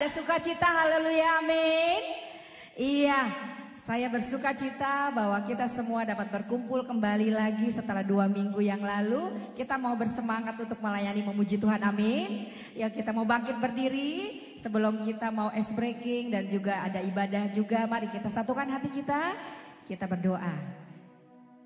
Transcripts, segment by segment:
Sukacita, haleluya, amin. Iya, saya bersuka cita bahwa kita semua dapat berkumpul kembali lagi setelah 2 minggu yang lalu. Kita mau bersemangat untuk melayani memuji Tuhan, amin. Ya, kita mau bangkit berdiri sebelum kita mau ice breaking dan juga ada ibadah juga. Mari kita satukan hati kita berdoa.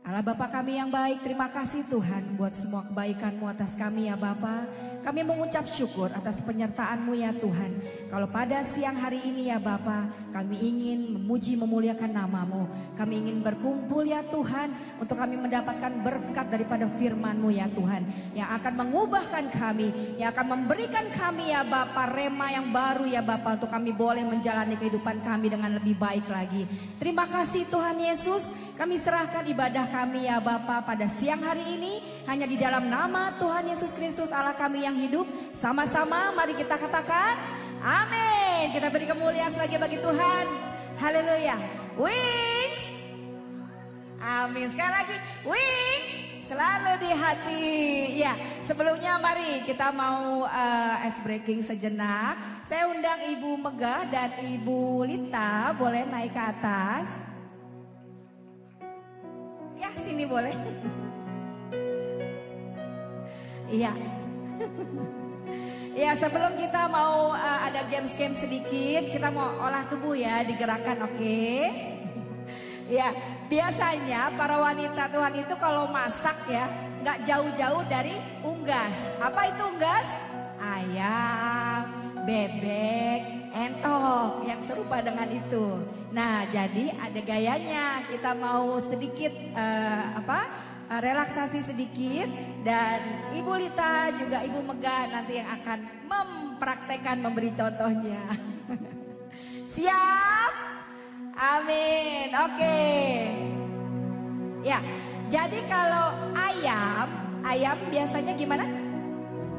Allah Bapa kami yang baik, terima kasih Tuhan buat semua kebaikan-Mu atas kami ya Bapa. Kami mengucap syukur atas penyertaan-Mu ya Tuhan. Kalau pada siang hari ini ya Bapa, kami ingin memuji memuliakan nama-Mu. Kami ingin berkumpul ya Tuhan untuk kami mendapatkan berkat daripada firman-Mu ya Tuhan. Yang akan mengubahkan kami, yang akan memberikan kami ya Bapa rema yang baru ya Bapa. Untuk kami boleh menjalani kehidupan kami dengan lebih baik lagi. Terima kasih Tuhan Yesus, kami serahkan ibadah kami ya Bapa pada siang hari ini hanya di dalam nama Tuhan Yesus Kristus Allah kami yang hidup. Sama-sama mari kita katakan amin. Kita beri kemuliaan selagi bagi Tuhan. Haleluya. Wings. Amin. Sekali lagi wings selalu di hati. Ya, sebelumnya mari kita mau ice breaking sejenak. Saya undang Ibu Megah dan Ibu Lita boleh naik ke atas. Ya, sini boleh. Iya. Ya, sebelum kita mau ada games-games sedikit, kita mau olah tubuh ya, digerakkan, oke? Ya, biasanya para wanita Tuhan itu kalau masak ya, nggak jauh-jauh dari unggas. Apa itu unggas? Ayam, bebek, entok, yang serupa dengan itu. Nah, jadi ada gayanya. Kita mau sedikit relaksasi sedikit dan Ibu Lita juga Ibu Megah nanti yang akan mempraktekkan memberi contohnya. Siap? Amin. Oke. Ya, jadi kalau ayam biasanya gimana?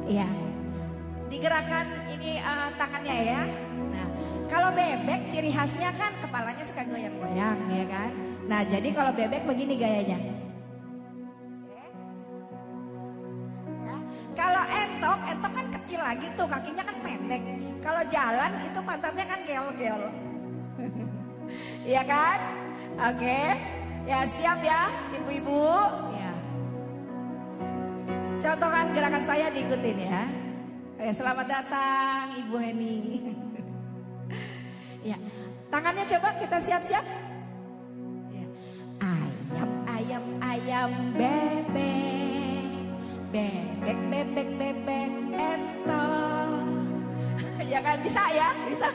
Ya, digerakkan ini tangannya ya. Nah, kalau bebek ciri khasnya kan kepalanya suka goyang-goyang ya kan. Nah, jadi kalau bebek begini gayanya. Kalau entok kan kecil lagi tuh, kakinya kan pendek. Kalau jalan itu pantatnya kan geol-geol. Iya kan? Oke. Ya, siap ya ibu-ibu. Ya. Contohkan gerakan saya diikutin ya. Oke, selamat datang Ibu Heni. Ya, tangannya coba kita siap-siap. Ya. Ayam bebek entok. Ya kan, bisa ya, bisa.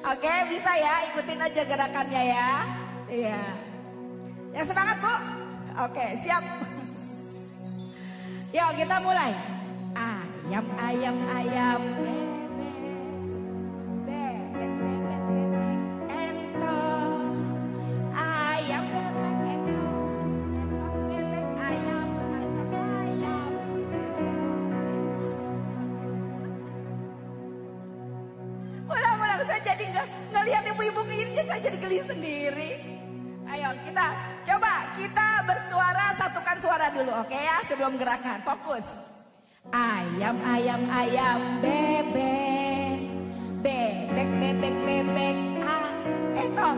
Oke, bisa ya, ikutin aja gerakannya ya. Iya. Yang semangat Bu. Oke, siap. Yuk kita mulai. Ayam bebek entok. Ayam bebek entok. Bebek ayam. Ulang saya jadi ngelihat ibu-ibu ini saya jadi geli sendiri. Ayo kita coba kita bersuara, satukan suara dulu oke ya sebelum gerakan. Fokus. Ayam bebek entok.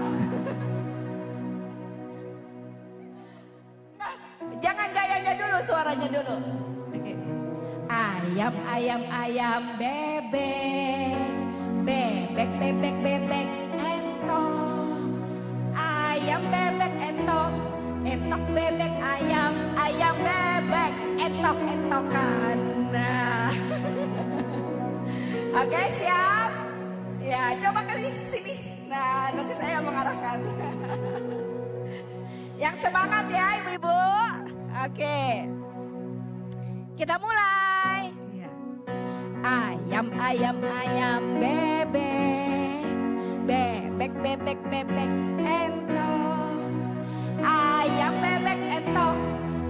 Nah, jangan gayanya dulu, suaranya dulu. Oke. Ayam bebek entok. Ayam bebek entok bebek ayam bebek entokan. Nah. Oke, siap? Ya, coba ke sini. Nah, nanti saya mengarahkan. Yang semangat ya ibu-ibu. Oke. Kita mulai. Ya. Ayam, ayam, ayam, bebek. Bebek, bebek, bebek, entok. Ayam, bebek, entok.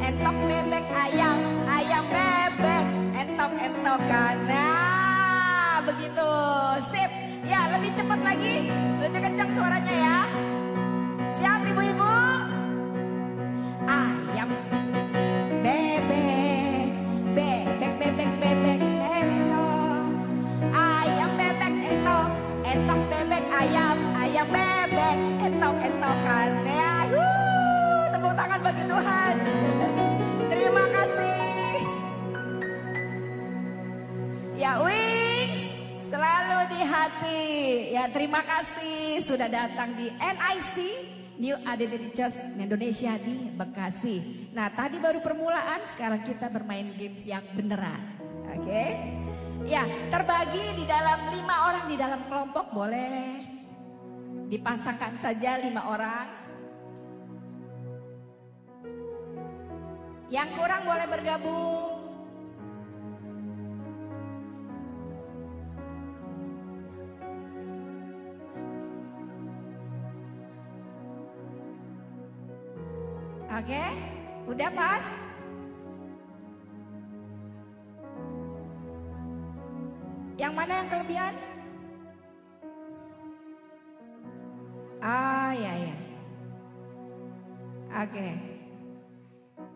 Entok, bebek, ayam. Ayam, bebek, entok, entokan. Nah, begitu. Sip. Ya, lebih cepat lagi. Lebih kencang suaranya ya. Siap ibu-ibu? Ayam, bebek, bebek, bebek, bebek, entok. Ayam, bebek, entok. Entok, bebek, ayam. Ayam, bebek, entok, entokan. Ya, tepuk tangan bagi Tuhan. Terima kasih. Ya, Wings selalu di hati. Ya, terima kasih sudah datang di NIC New Identity Church Indonesia di Bekasi. Nah, tadi baru permulaan, sekarang kita bermain games yang beneran. Oke? Ya, terbagi di dalam 5 orang di dalam kelompok, boleh dipasangkan saja 5 orang. Yang kurang boleh bergabung. Oke, udah pas? Yang mana yang kelebihan? Ah, ya. Oke.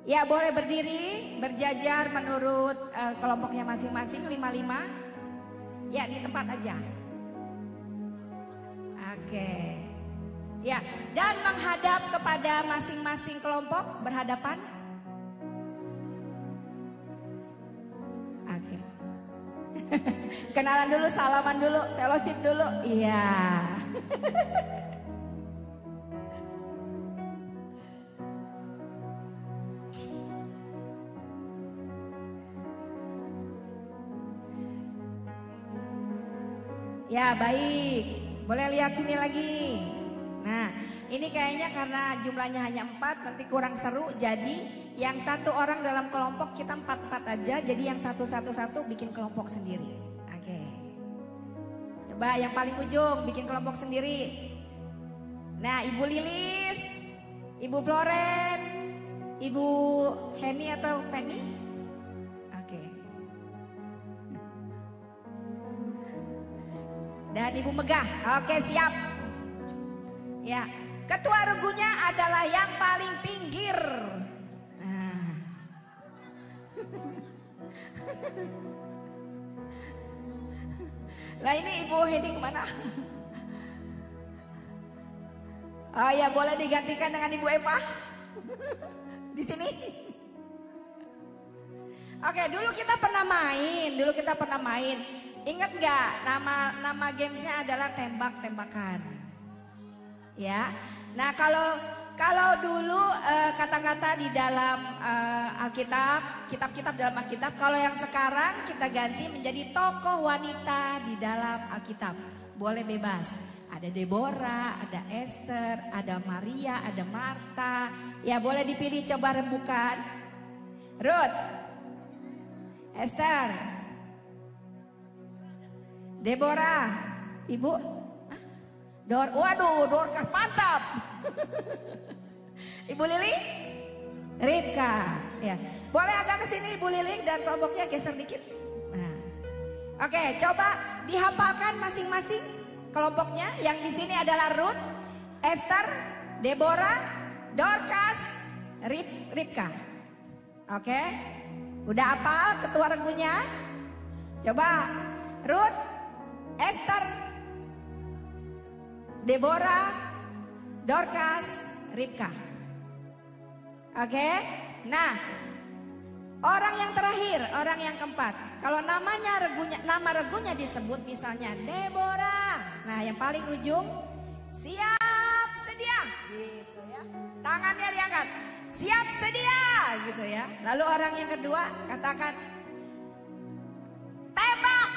Ya, boleh berdiri, berjajar menurut kelompoknya masing-masing 5-5. Ya, di tempat aja. Oke. Ya, dan menghadap kepada masing-masing kelompok, berhadapan. Oke. Kenalan dulu, salaman dulu, fellowship dulu. Iya. Ya, baik. Boleh lihat sini lagi. Nah, ini kayaknya karena jumlahnya hanya 4, nanti kurang seru. Jadi yang 1 orang dalam kelompok kita 4-4 aja. Jadi yang satu bikin kelompok sendiri. Oke. Coba yang paling ujung bikin kelompok sendiri. Nah, Ibu Lilis, Ibu Floren, Ibu Heni atau Feni. Oke. Dan Ibu Megah. Oke, siap. Ya, ketua regunya adalah yang paling pinggir. Nah. Lah ini Ibu Hedi kemana? Oh ya, boleh digantikan dengan Ibu Eva. Di sini. Oke, dulu kita pernah main. Ingat nggak nama gamesnya adalah tembak-tembakan. Ya, nah kalau dulu kata-kata di dalam Alkitab, kitab-kitab dalam Alkitab, kalau yang sekarang kita ganti menjadi tokoh wanita di dalam Alkitab. Boleh bebas. Ada Deborah, ada Esther, ada Maria, ada Marta. Ya, boleh dipilih, coba rembukan. Ruth, Esther, Deborah, Ibu. Waduh, Dorcas mantap. Ibu Lili, Ribka. Ya, boleh agak ke sini Ibu Lili dan kelompoknya geser dikit. Nah, oke, coba dihafalkan masing-masing kelompoknya. Yang di sini adalah Ruth, Esther, Deborah, Dorcas, Ribka. Oke, udah hafal ketua regunya? Coba Ruth, Esther, Deborah, Dorcas, Ribka. Oke. Nah, orang yang terakhir, orang yang keempat. Kalau nama regunya disebut misalnya Deborah. Nah, yang paling ujung siap sedia gitu ya. Tangannya diangkat. Siap sedia gitu ya. Lalu orang yang kedua katakan tembak.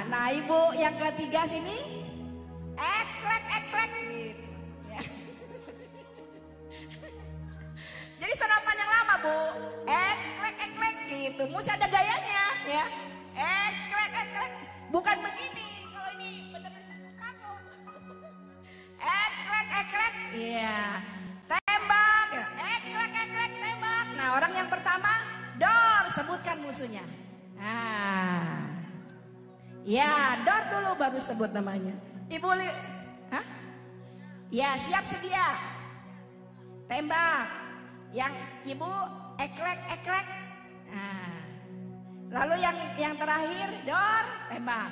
Nah, Ibu yang ketiga sini eklek gitu. Ya. Jadi senapan yang lama Bu, eklek gitu. Mesti ada gayanya ya. Eklek eklek. Bukan begini. Kalau ini beneran kamu. Eklek eklek. Iya. Tembak. Eklek eklek tembak. Nah, orang yang pertama dor, sebutkan musuhnya. Nah. Ya, dor dulu baru sebut namanya. Ibu hah? Ya, siap sedia. Tembak. Yang ibu eklek eklek. Nah. Lalu yang terakhir dor, tembak.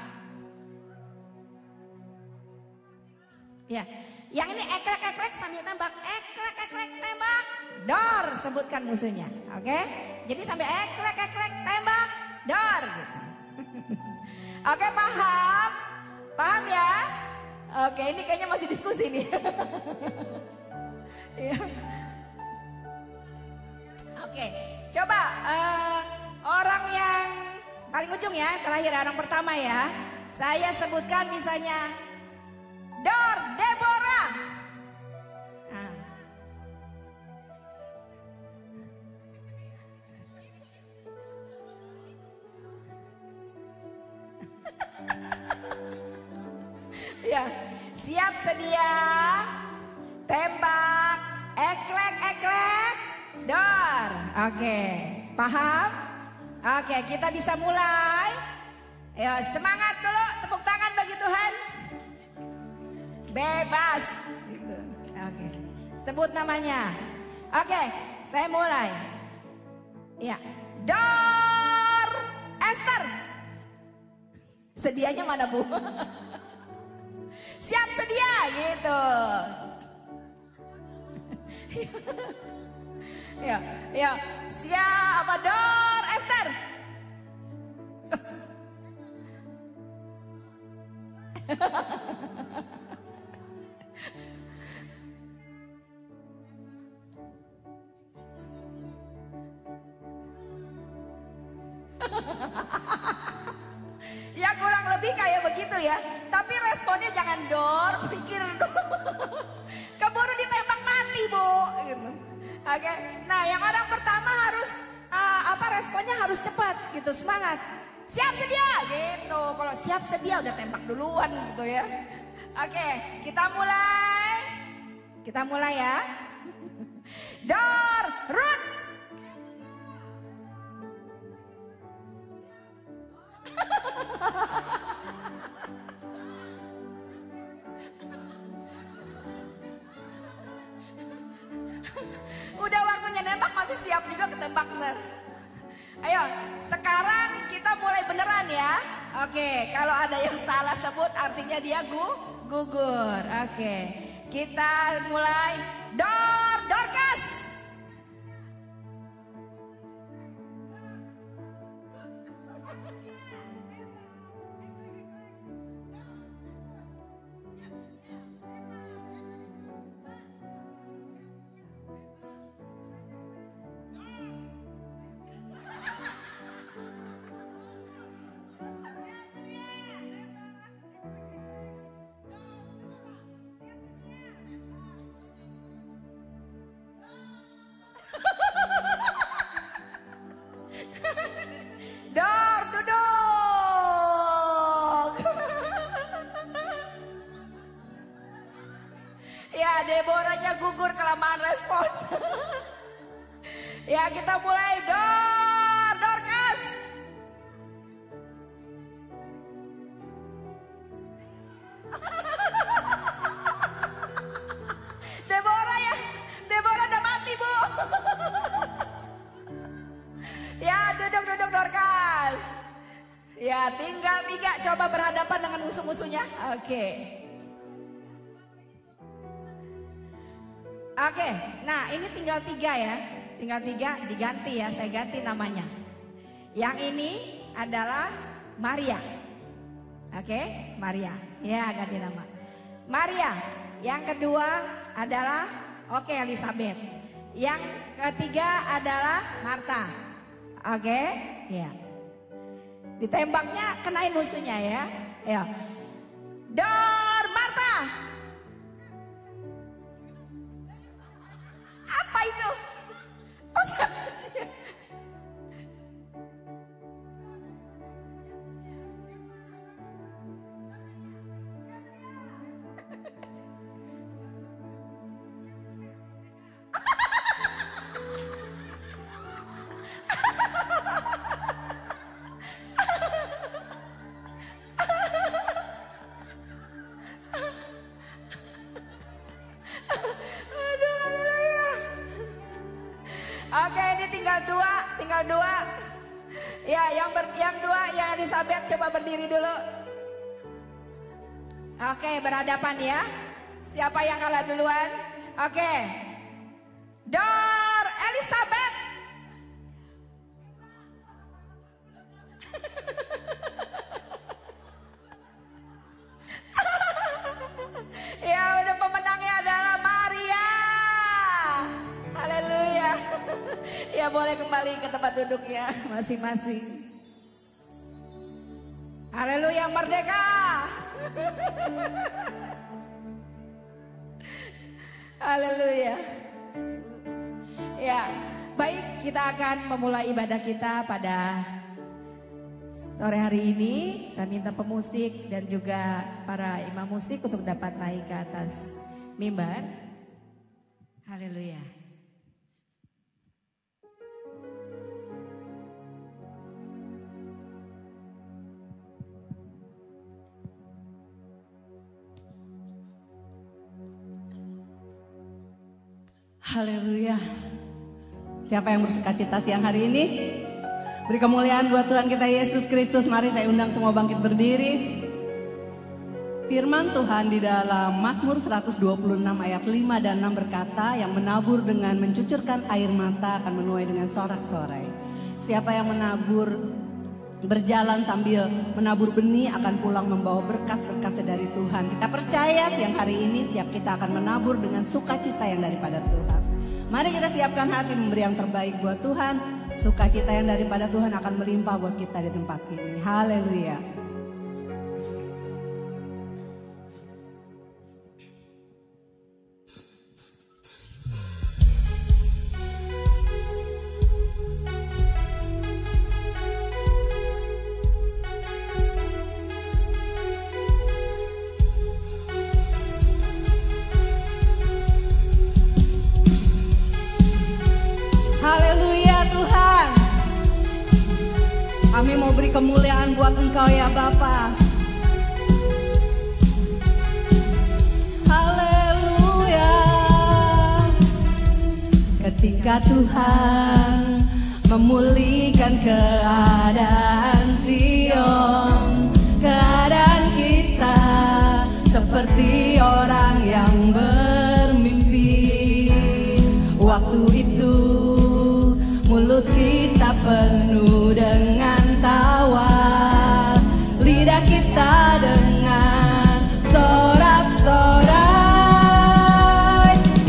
Ya, yang ini eklek eklek sambil tembak. Eklek eklek tembak. Dor, sebutkan musuhnya. Oke? Jadi sampai eklek eklek tembak. Dor gitu. Oke, paham? Paham ya? Oke, ini kayaknya masih diskusi nih. Ya. Oke, coba orang yang paling ujung ya, terakhir orang pertama ya. Saya sebutkan misalnya Dor Deborah. Nah. Ya, siap sedia, tembak, eklek eklek, dor. Oke, paham? Oke, kita bisa mulai. Ya, semangat dulu, tepuk tangan bagi Tuhan. Bebas. Gitu. Oke, sebut namanya. Oke, saya mulai. Ya, Dor Esther. Sedianya mana Bu? Siap sedia gitu. Ya, ya, siap Dor Esther. Ya kurang lebih kayak begitu ya. Tapi responnya jangan dor, pikir dulu. Keburu ditembak mati Bu. Gitu. Oke. Nah yang orang pertama harus responnya harus cepat gitu, semangat. Siap sedia gitu. Kalau siap sedia udah tembak duluan gitu ya. Oke, kita mulai. Kita mulai ya. Dor, Ruth. Udah waktunya nembak masih siap juga ketembak bener. Ayo, sekarang kita mulai beneran ya. Oke, kalau ada yang salah sebut artinya dia gugur. Oke, kita mulai. Dorcas. Deborahnya gugur kelamaan respon. Ya kita mulai. Dorcas. Deborah udah mati Bu. Ya duduk Dorcas. Ya tinggal 3, coba berhadapan dengan musuh-musuhnya. Oke. Oke, nah ini tinggal 3 ya. Tinggal 3 diganti ya, saya ganti namanya. Yang ini adalah Maria. Oke, Maria. Ya ganti nama. Maria. Yang kedua adalah Elizabeth. Yang ketiga adalah Martha. Oke, ya. Ditembaknya kenain musuhnya ya. Ya. Dor Martha. Apa itu? berdiri dulu. Oke, berhadapan ya. Siapa yang kalah duluan? Oke. Dor Elizabeth. Ya udah, pemenangnya adalah Maria. Haleluya. Ya boleh kembali ke tempat duduknya masing-masing. Haleluya, merdeka. Haleluya. Ya, baik, kita akan memulai ibadah kita pada sore hari ini. Saya minta pemusik dan juga para imam musik untuk dapat naik ke atas mimbar. Haleluya. Haleluya. Siapa yang bersuka cita siang hari ini? Beri kemuliaan buat Tuhan kita Yesus Kristus. Mari saya undang semua bangkit berdiri. Firman Tuhan di dalam Mazmur 126 ayat 5 dan 6 berkata, yang menabur dengan mencucurkan air mata akan menuai dengan sorak-sorai. Siapa yang menabur berjalan sambil menabur benih akan pulang membawa berkas-berkas dari Tuhan. Kita percaya siang hari ini setiap kita akan menabur dengan sukacita yang daripada Tuhan. Mari kita siapkan hati memberi yang terbaik buat Tuhan. Sukacita yang daripada Tuhan akan melimpah buat kita di tempat ini. Haleluya. Haleluya Tuhan. Kami mau beri kemuliaan buat Engkau ya Bapa. Haleluya. Ketika Tuhan memulihkan keadaan Zion, keadaan kita seperti orang yang bermimpi. Waktu itu mulut kita penuh dengan tawa, lidah kita dengan sorak-sorai.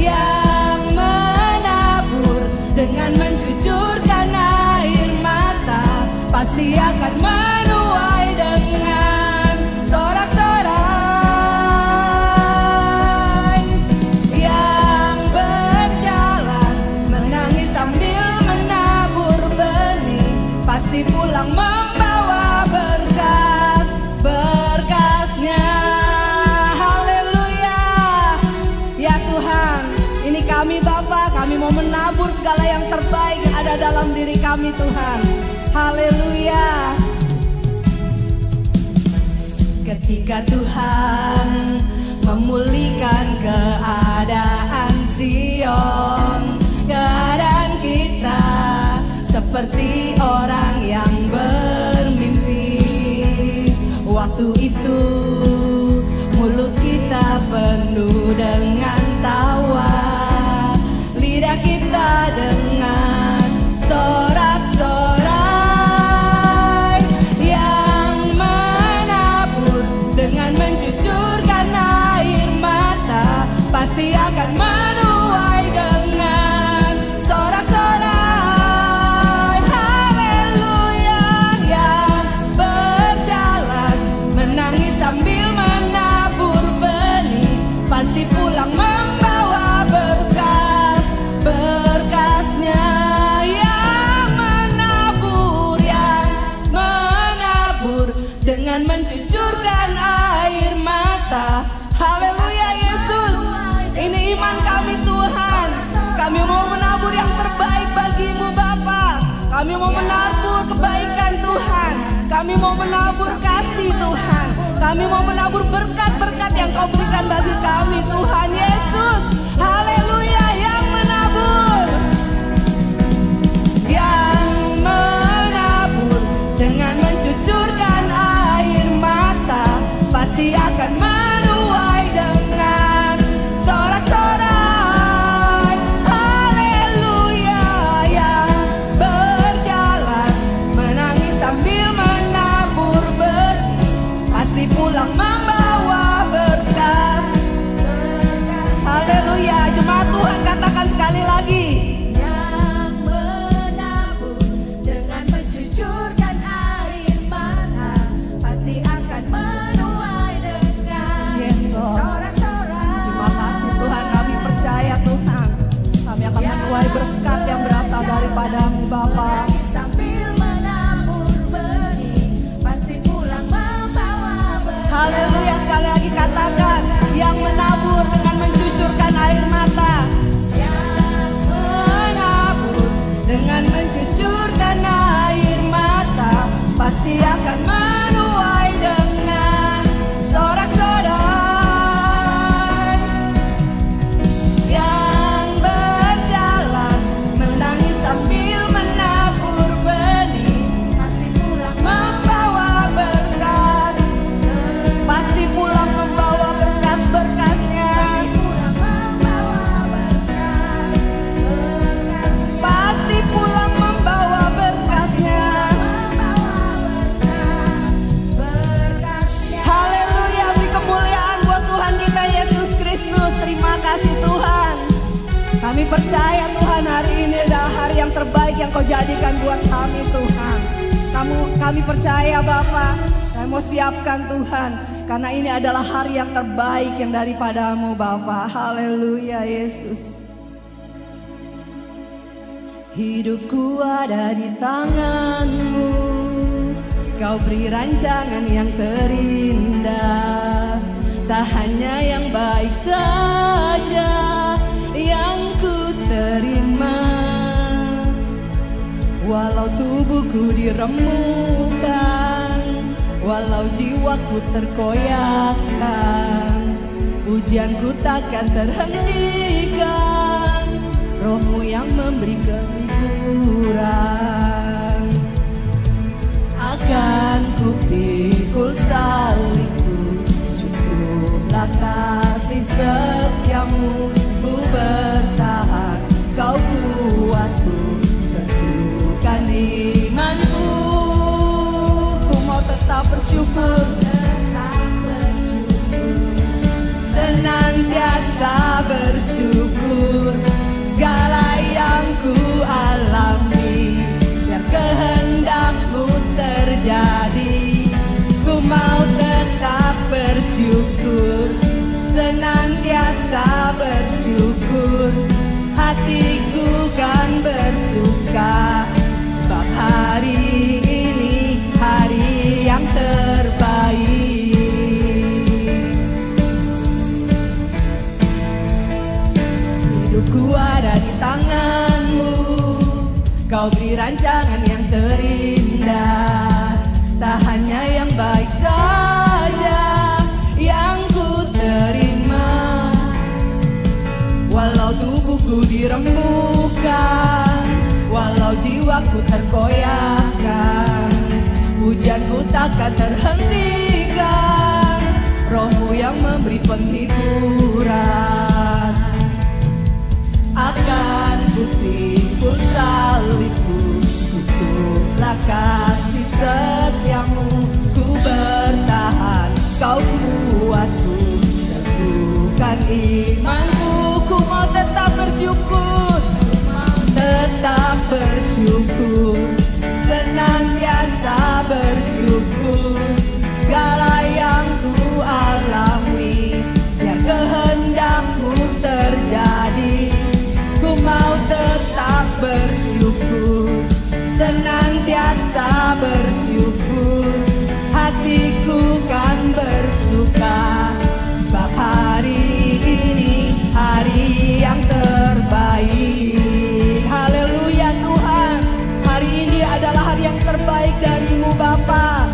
Yang menabur dengan mencucurkan air mata pasti akan menuai dengan sorak-sorai. Yang berjalan menangis sambil pasti pulang membawa berkas-berkasnya. Haleluya. Ya Tuhan, ini kami Bapa, kami mau menabur segala yang terbaik yang ada dalam diri kami Tuhan. Haleluya. Ketika Tuhan memulihkan keadaan Zion, keadaan kita seperti orang yang bermimpi. Waktu itu mulut kita penuh dengan tawa, lidah kita dengan sorak-sorai. Yang menabur dengan mencucurkan air mata pasti akan menuai dengan sorak-sorai. Sambil menabur benih pasti pulang membawa berkas-berkasnya. Yang menabur dengan mencucurkan air mata. Haleluya Yesus. Ini iman kami Tuhan. Kami mau menabur yang terbaik bagimu Bapa. Kami mau menabur kebaikan Tuhan. Kami mau menabur kasih Tuhan. Kami mau menabur berkat-berkat yang Kau berikan bagi kami Tuhan Yesus. Haleluya. Yang menabur dengan mencucurkan air Bapa. Sambil menabur benih, pasti pulang membawa berkah. Haleluya, sekali lagi katakan, yang menabur dengan mencucurkan air mata. Yang Menabur dengan mencucurkan air mata, pasti akan menuai dengan sorak-sorai. Yang berjalan menangis sambil menabur benih, pasti pulang membawa berkat, pasti pulang membawa berkat-berkatnya. pulang membawa berkas, berkasnya. Pasti pulang membawa berkatnya. Berkasnya. Haleluya, beri kemuliaan buat Tuhan kita Yesus Kristus. Terima kasih Tuhan. Kami percaya Tuhan, hari ini adalah hari yang terbaik yang Kau jadikan buat kami Tuhan. Kami percaya Bapa, kami mau siapkan Tuhan, karena ini adalah hari yang terbaik yang daripadamu Bapa. Haleluya Yesus. Hidupku ada di tangan-Mu, Kau beri rancangan yang terindah. Tak hanya yang baik saja yang ku terima, walau tubuhku diremukkan, walau jiwaku terkoyakkan, pujianku takkan terhentikan. Roh-Mu yang memberi kehiburan, akan ku pikul salibku, cukuplah kasih setiamu. Ku bertahan, Kau kuatku, teguhkan imanku. Ku mau tetap bersyukur, senantiasa bersyukur. Segala yang ku alami, biar kehendak-Mu terjadi. Ku mau tetap bersyukur, senantiasa bersyukur. Hatiku kan bersuka, sebab hari ini hari yang terbaik. Hidupku ada di tangan-Mu, Kau beri rancangan yang terindah. Tak hanya yang baik saja yang ku terima, walau tubuhku diremukkan, walau jiwaku terkoyakkan, pujianku takkan terhentikan. Roh-Mu yang memberi penghiburan, akan ku pikul salibku, cukuplah kasih setiamu. Ku bertahan, Kau kuatku, teguhkan imanku. Ku mau tetap bersyukur, tetap bersyukur, senantiasa bersyukur. Segala yang ku alami, biar kehendak-Mu terjadi. Ku mau tetap bersyukur, senantiasa bersyukur. Hatiku kan bersuka, sebab hari ini hari yang terbaik. Haleluya Tuhan, hari ini adalah hari yang terbaik dari-Mu Bapa.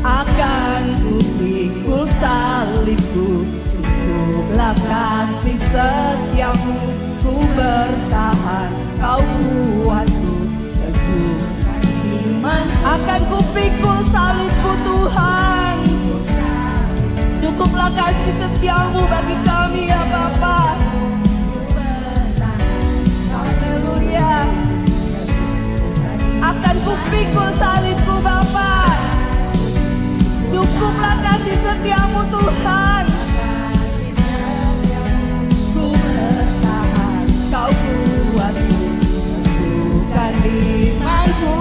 Akan ku pikul salibku, cukuplah kasih setiamu. Ku bertahan, Kau kuatku, teguhkan iman. Akan ku pikul salibku Tuhan, cukuplah kasih setiamu bagi kami ya Bapa. Haleluya. Akan ku pikul salibku Bapa, cukuplah kasih setiamu Tuhan. Ku bertahan, Kau kuatku, teguhkan imanku.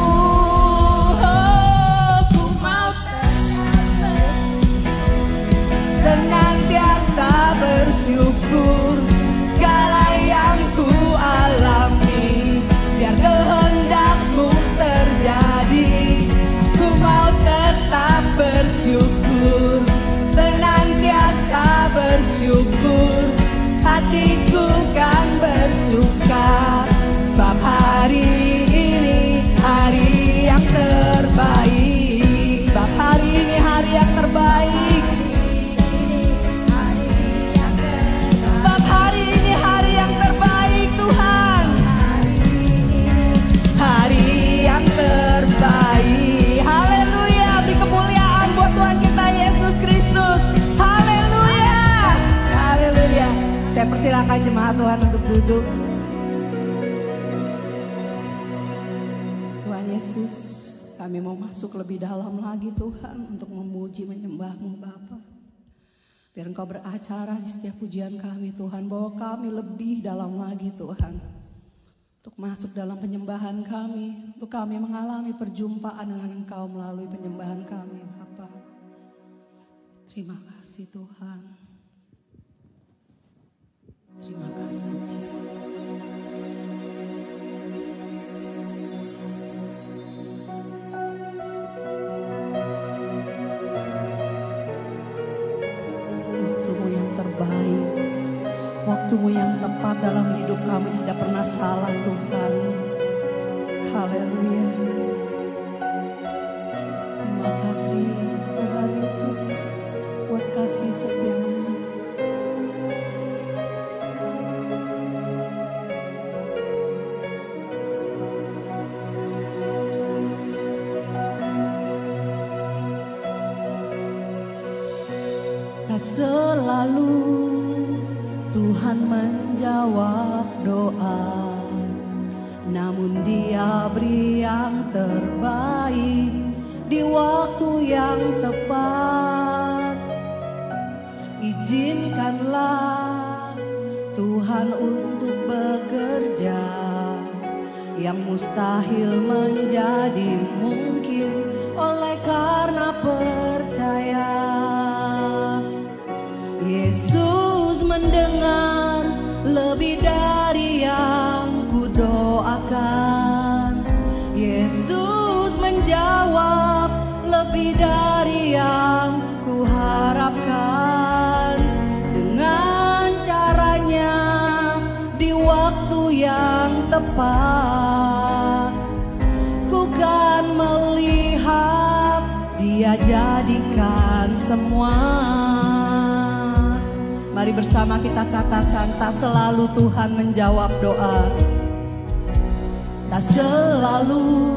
Ku mau senantiasa bersyukur. Segala yang ku alami, biar kehendak-Mu silakan jemaat Tuhan untuk duduk. Tuhan Yesus, kami mau masuk lebih dalam lagi Tuhan untuk memuji menyembah-Mu Bapa. Biar Engkau beracara di setiap pujian kami Tuhan, bawa kami lebih dalam lagi Tuhan. Untuk masuk dalam penyembahan kami, untuk kami mengalami perjumpaan dengan Engkau melalui penyembahan kami Bapa. Terima kasih Tuhan. Terima kasih Yesus. Waktu-Mu yang terbaik, Waktu-Mu yang tepat dalam hidup kami tidak pernah salah Tuhan. Haleluya. Terima kasih Tuhan Yesus buat kasih setia-Mu. Tak selalu Tuhan menjawab doa, namun Dia beri yang terbaik di waktu yang tepat. Izinkanlah Tuhan untuk bekerja, yang mustahil menjadi mungkin oleh karena percaya. Yesus mendengar lebih dari yang kudoakan. Yesus menjawab lebih dari yang kuharapkan. Dengan caranya di waktu yang tepat, ku kan melihat Dia jadikan semua. Mari bersama kita katakan, tak selalu Tuhan menjawab doa. Tak selalu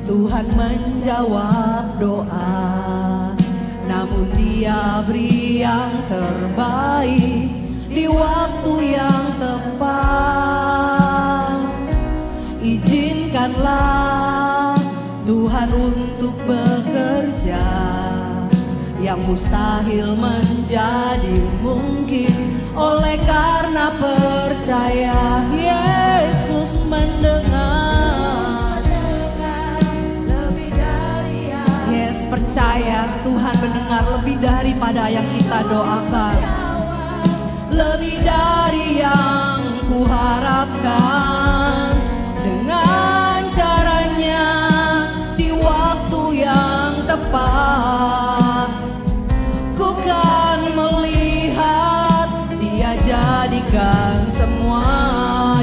Tuhan menjawab doa, namun Dia beri yang terbaik di waktu yang tepat. Izinkanlah Tuhan untuk bekerja, yang mustahil menjadi mungkin oleh karena percaya. Yesus mendengar lebih dari yang Yes, percaya Tuhan mendengar lebih daripada yang kita doakan, lebih dari yang kuharapkan. Dengan caranya di waktu yang tepat, ku kan melihat Dia jadikan semua.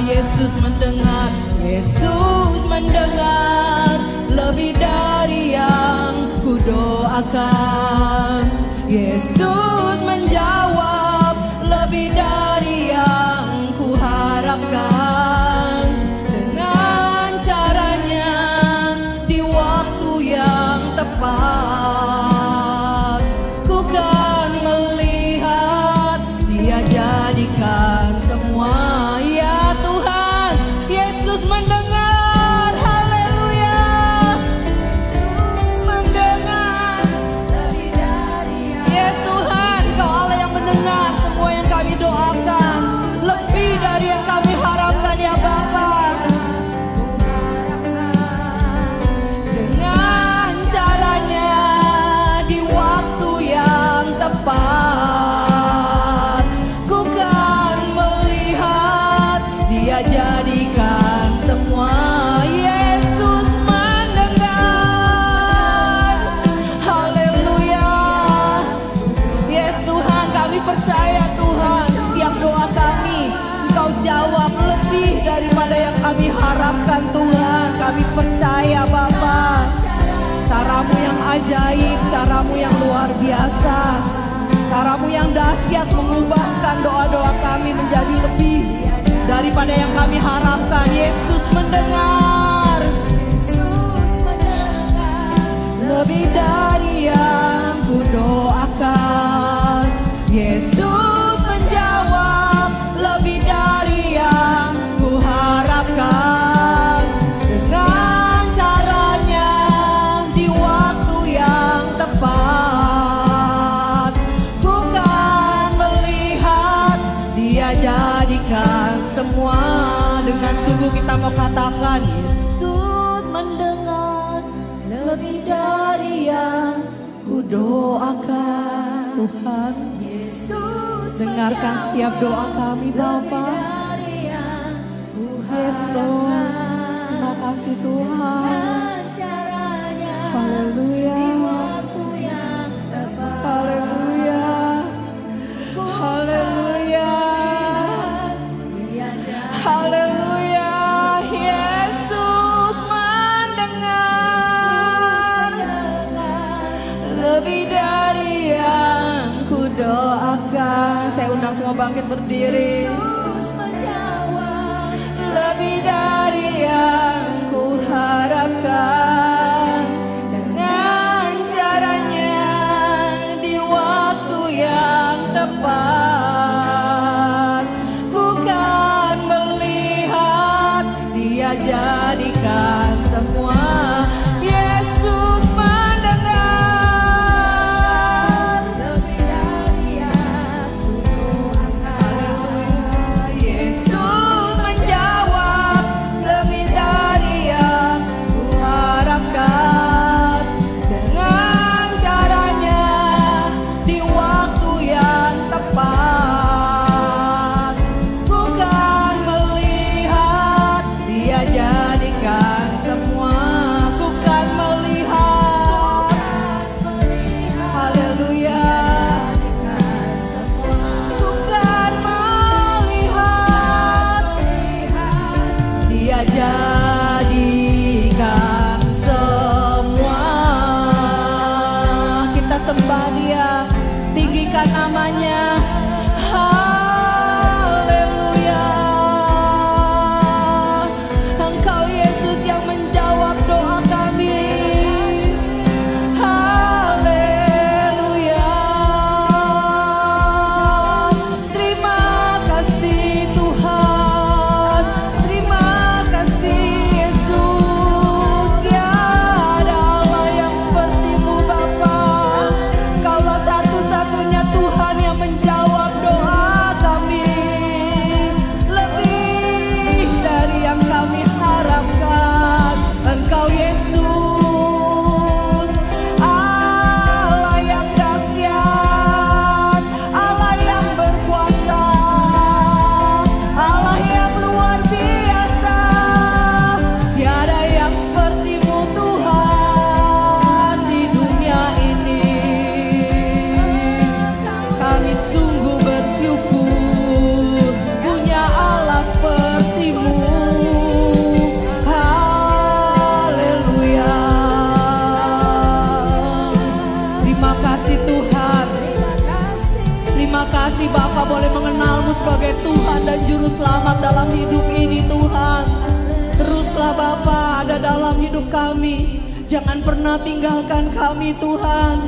Yesus mendengar, Yesus mendengar lebih dari yang kudoakan. Yesus menjawab lebih dari yang kuharapkan. Dengan caranya di waktu yang tepat, ku kan melihat Dia jadikan semua. Ya Tuhan, Yesus mendengar. Haleluya. Yesus mendengar lebih dari yang Yes Tuhan, Kau Allah yang mendengar semua yang kami doakan, lebih dari yang kami harapkan ya Bapa. Dengan caranya di waktu yang tepat, ku kan melihat Dia jadikan semua. Yesus mendengar. Haleluya. Yes Tuhan, kami percaya Tuhan, setiap doa kami Engkau jawab lebih daripada yang kami harapkan Tuhan. Kami percaya Bapa, cara-Mu yang ajaib, cara-Mu yang luar biasa, cara-Mu yang dahsyat mengubahkan doa-doa kami menjadi lebih daripada yang kami harapkan. Yesus mendengar lebih dari yang kudoakan. Yesus menjawab kita mau katakan, Yesus mendengar lebih dari yang ku doakan. Tuhan, Yesus dengarkan setiap doa kami Bapa. Yesus, terima kasih Tuhan. Haleluya. Haleluya. Haleluya. Haleluya. Yesus mendengar lebih dari yang ku doakan. Saya undang semua bangkit berdiri. Lebih dari yang ku harapkan, dengan caranya di waktu yang tepat, ku kan melihat Dia jadikan semua. Yesus mendengar lebih dari yang ku doakan. Yesus menjawab lebih dari yang ku harapkan, dengan caranya di waktu yang tepat, ku kan melihat Dia jadikan semua. Ku kan melihat, haleluya. Ku kan melihat Dia jadikan semua. Kita sembah Dia, tinggikan namanya. Haleluya. Engkau Yesus yang menjawab doa kami. Haleluya. Terima kasih Tuhan. Terima kasih Yesus. Tiada Allah yang seperti-Mu Bapa. Kaulah satu-satunya Tuhan yang menjawab doa kami. Lebih dari yang kami harapkan. Engkau Yesus, Allah yang dahsyat, Allah yang berkuasa, Allah yang luar biasa. Tiada yang seperti-Mu Tuhan di dunia ini. Kami sungguh bersyukur punya Allah seperti-Mu. Haleluya. Terima kasih Tuhan. Terima kasih Bapa boleh mengenal-Mu sebagai Tuhan dan Juru Selamat dalam hidup ini Tuhan. Teruslah Bapa ada dalam hidup kami. Jangan pernah tinggalkan kami Tuhan.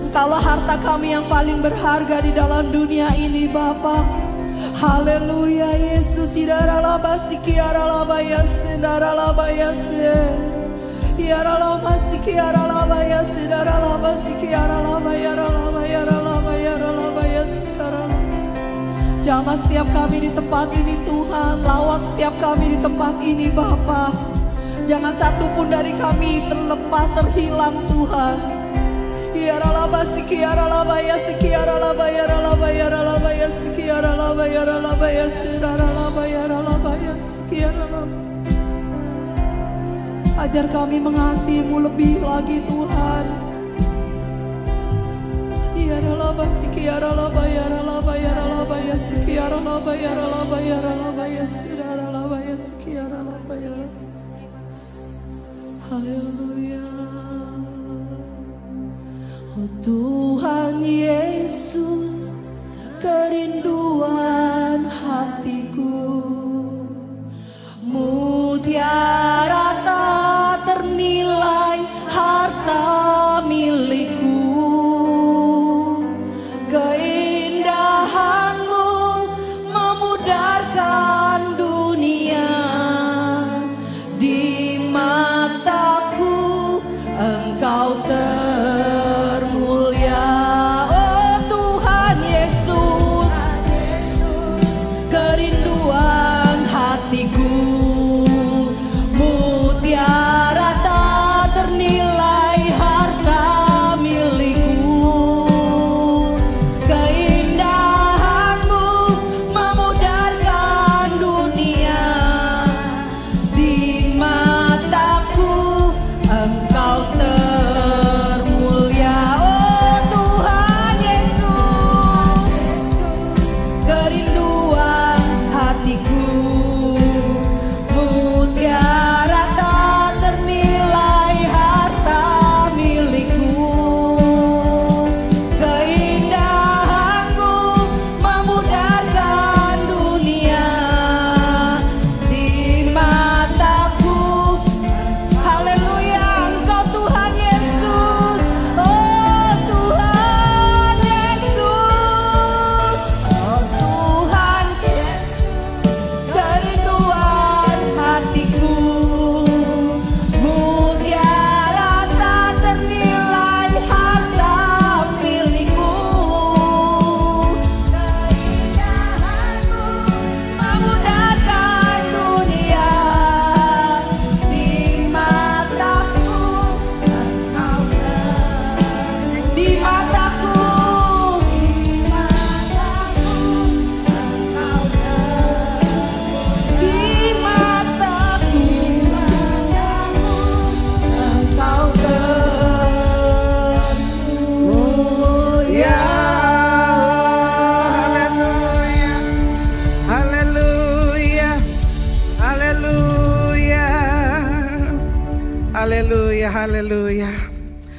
Engkaulah harta kami yang paling berharga di dalam dunia ini Bapa. Haleluya Yesus. Idaralabasi kiaralabayase daralabayase. Iaralabasi kiaralabayase daralabasi kiaralabayaralabayaralabayaralabayase. Jamah setiap kami di tempat ini Tuhan. Lawat setiap kami di tempat ini Bapa. Jangan satupun dari kami terlepas, terhilang Tuhan. Iaralabasi kiaralabayase kiaralabayaralabayaralabayase kiaralabayaralabayase daralabayaralabayase kiaralabayaralabayase. Ajar kami mengasihi-Mu lebih lagi Tuhan. Iaralabasi kiaralabayaralabayaralabayase kiaralabayaralabayaralabayase daralabayase kiaralabayaralabayase. Haleluya. Oh Tuhan Yesus, kerinduan hatiku, mutiara tak ternilai harta milikku. Keindahan-Mu memudarkan dunia. Di mataku Engkau termulia. Oh Tuhan Yesus, kerinduan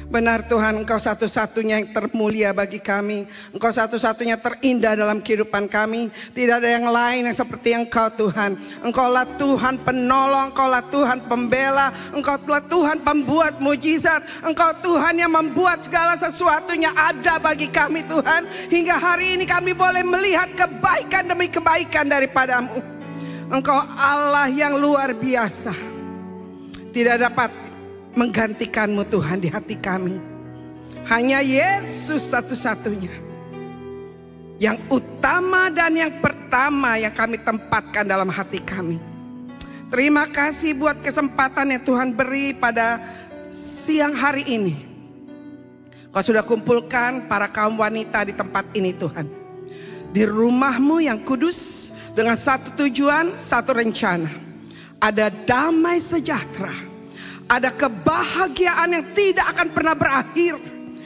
Benar Tuhan, Engkau satu-satunya yang termulia bagi kami. Engkau satu-satunya terindah dalam kehidupan kami. Tidak ada yang lain yang seperti Engkau Tuhan. Engkaulah Tuhan penolong, Engkaulah Tuhan pembela, Engkaulah Tuhan pembuat mujizat. Engkau Tuhan yang membuat segala sesuatunya ada bagi kami Tuhan. Hingga hari ini kami boleh melihat kebaikan demi kebaikan daripadamu. Engkau Allah yang luar biasa. Tidak dapat menggantikanmu Tuhan di hati kami. Hanya Yesus satu-satunya yang utama dan yang pertama yang kami tempatkan dalam hati kami. Terima kasih buat kesempatan yang Tuhan beri pada siang hari ini. Kau sudah kumpulkan para kaum wanita di tempat ini Tuhan, di rumahmu yang kudus, dengan satu tujuan, satu rencana. Ada damai sejahtera, ada kebahagiaan yang tidak akan pernah berakhir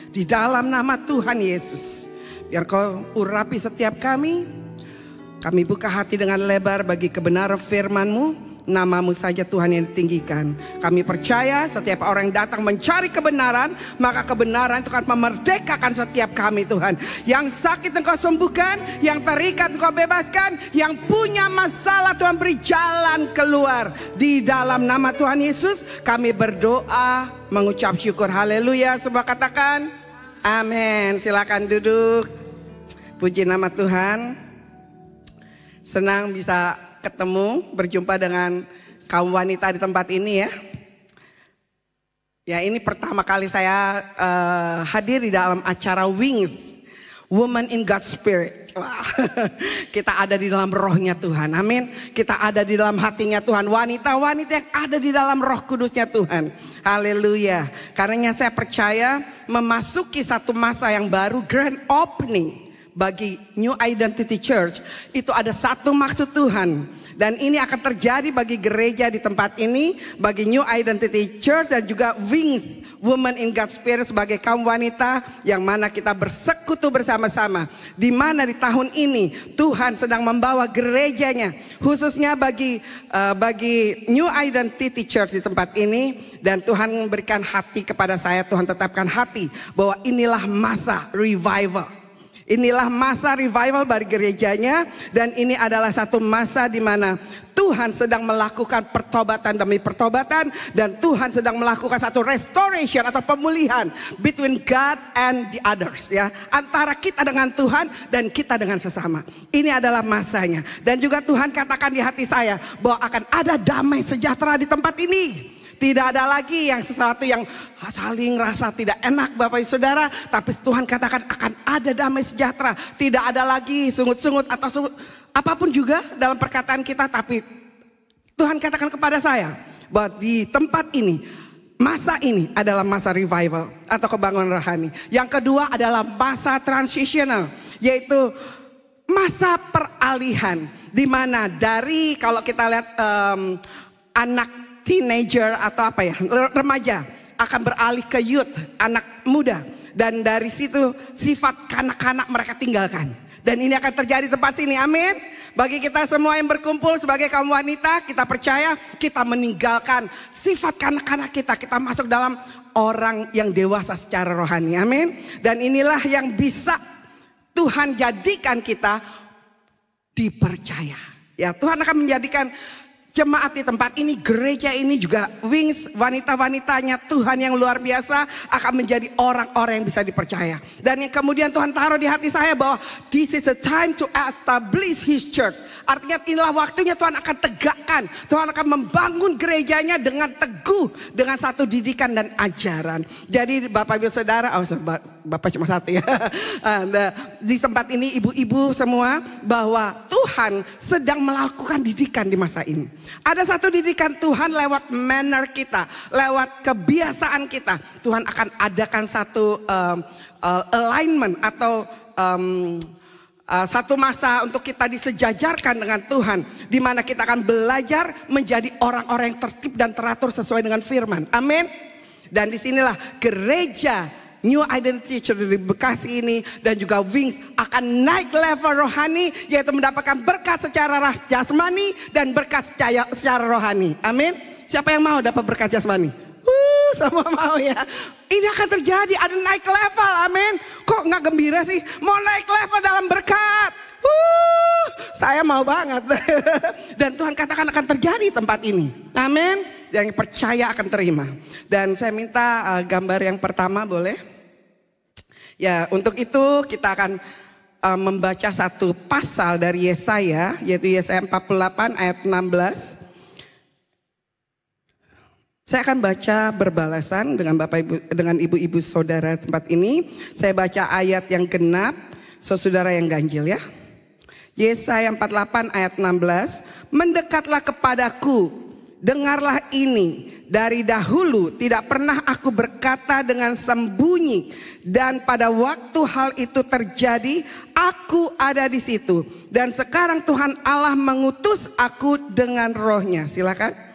di dalam nama Tuhan Yesus. Biar Kau urapi setiap kami. Kami buka hati dengan lebar bagi kebenaran firman-Mu. Nama-Mu saja Tuhan yang ditinggikan. Kami percaya setiap orang yang datang mencari kebenaran, maka kebenaran itu akan memerdekakan setiap kami Tuhan. Yang sakit Engkau sembuhkan, yang terikat Engkau bebaskan, yang punya masalah Tuhan beri jalan keluar. Di dalam nama Tuhan Yesus kami berdoa mengucap syukur. Haleluya. Semua katakan amin. Silakan duduk. Puji nama Tuhan. Senang bisa ketemu, berjumpa dengan kaum wanita di tempat ini ya. Ya, ini pertama kali saya hadir di dalam acara Wings, Woman in God's Spirit. Wah, kita ada di dalam rohnya Tuhan, amin. Kita ada di dalam hatinya Tuhan, wanita-wanita yang ada di dalam roh kudusnya Tuhan. Haleluya. Karena saya percaya memasuki satu masa yang baru, grand opening bagi New Identity Church, itu ada satu maksud Tuhan. Dan ini akan terjadi bagi gereja di tempat ini, bagi New Identity Church dan juga Wings, Women in God's Spirit, sebagai kaum wanita yang mana kita bersekutu bersama-sama. Di mana di tahun ini Tuhan sedang membawa gerejanya, khususnya bagi New Identity Church di tempat ini. Dan Tuhan memberikan hati kepada saya, Tuhan tetapkan hati bahwa inilah masa revival. Inilah masa revival bagi gerejanya, dan ini adalah satu masa di mana Tuhan sedang melakukan pertobatan demi pertobatan, dan Tuhan sedang melakukan satu restoration atau pemulihan between God and the others ya, antara kita dengan Tuhan dan kita dengan sesama. Ini adalah masanya, dan juga Tuhan katakan di hati saya bahwa akan ada damai sejahtera di tempat ini. Tidak ada lagi yang sesuatu yang saling rasa tidak enak Bapak Ibu Saudara. Tapi Tuhan katakan akan ada damai sejahtera. Tidak ada lagi sungut-sungut atau apapun juga dalam perkataan kita. Tapi Tuhan katakan kepada saya bahwa di tempat ini, masa ini adalah masa revival atau kebangunan rohani. Yang kedua adalah masa transitional, yaitu masa peralihan. Dimana dari, kalau kita lihat anak teenager atau apa ya, remaja akan beralih ke youth, anak muda, dan dari situ sifat kanak-kanak mereka tinggalkan. Dan ini akan terjadi di tempat sini, amin. Bagi kita semua yang berkumpul sebagai kaum wanita, kita percaya kita meninggalkan sifat kanak-kanak kita, kita masuk dalam orang yang dewasa secara rohani, amin. Dan inilah yang bisa Tuhan jadikan kita dipercaya. Ya, Tuhan akan menjadikan jemaat di tempat ini, gereja ini juga Wings, wanita-wanitanya Tuhan yang luar biasa akan menjadi orang-orang yang bisa dipercaya. Dan yang kemudian Tuhan taruh di hati saya bahwa this is a time to establish His church. Artinya inilah waktunya Tuhan akan tegakkan, Tuhan akan membangun gerejanya dengan teguh, dengan satu didikan dan ajaran. Jadi Bapak Ibu Saudara, Bapak cuma satu ya. Di tempat ini ibu-ibu semua, bahwa Tuhan sedang melakukan didikan di masa ini. Ada satu didikan Tuhan lewat manner kita, lewat kebiasaan kita. Tuhan akan adakan satu alignment atau satu masa untuk kita disejajarkan dengan Tuhan, di mana kita akan belajar menjadi orang-orang yang tertib dan teratur sesuai dengan firman. Amin. Dan disinilah gereja New Identity Church di Bekasi ini dan juga Wings akan naik level rohani, yaitu mendapatkan berkat secara jasmani dan berkat secara rohani. Amin. Siapa yang mau dapat berkat jasmani? Semua mau ya. Ini akan terjadi, ada naik level, amin. Kok nggak gembira sih? Mau naik level dalam berkat. Saya mau banget. Dan Tuhan katakan akan terjadi di tempat ini. Amin. Yang percaya akan terima. Dan saya minta gambar yang pertama boleh? Ya, untuk itu kita akan membaca satu pasal dari Yesaya, yaitu Yesaya 48 ayat 16. Saya akan baca berbalasan dengan Bapak Ibu, dengan ibu-ibu saudara tempat ini. Saya baca ayat yang genap, saudara yang ganjil ya. Yesaya 48 ayat 16, mendekatlah kepadaku, dengarlah ini, dari dahulu tidak pernah aku berkata dengan sembunyi, dan pada waktu hal itu terjadi, aku ada di situ. Dan sekarang Tuhan Allah mengutus aku dengan rohnya. Silakan.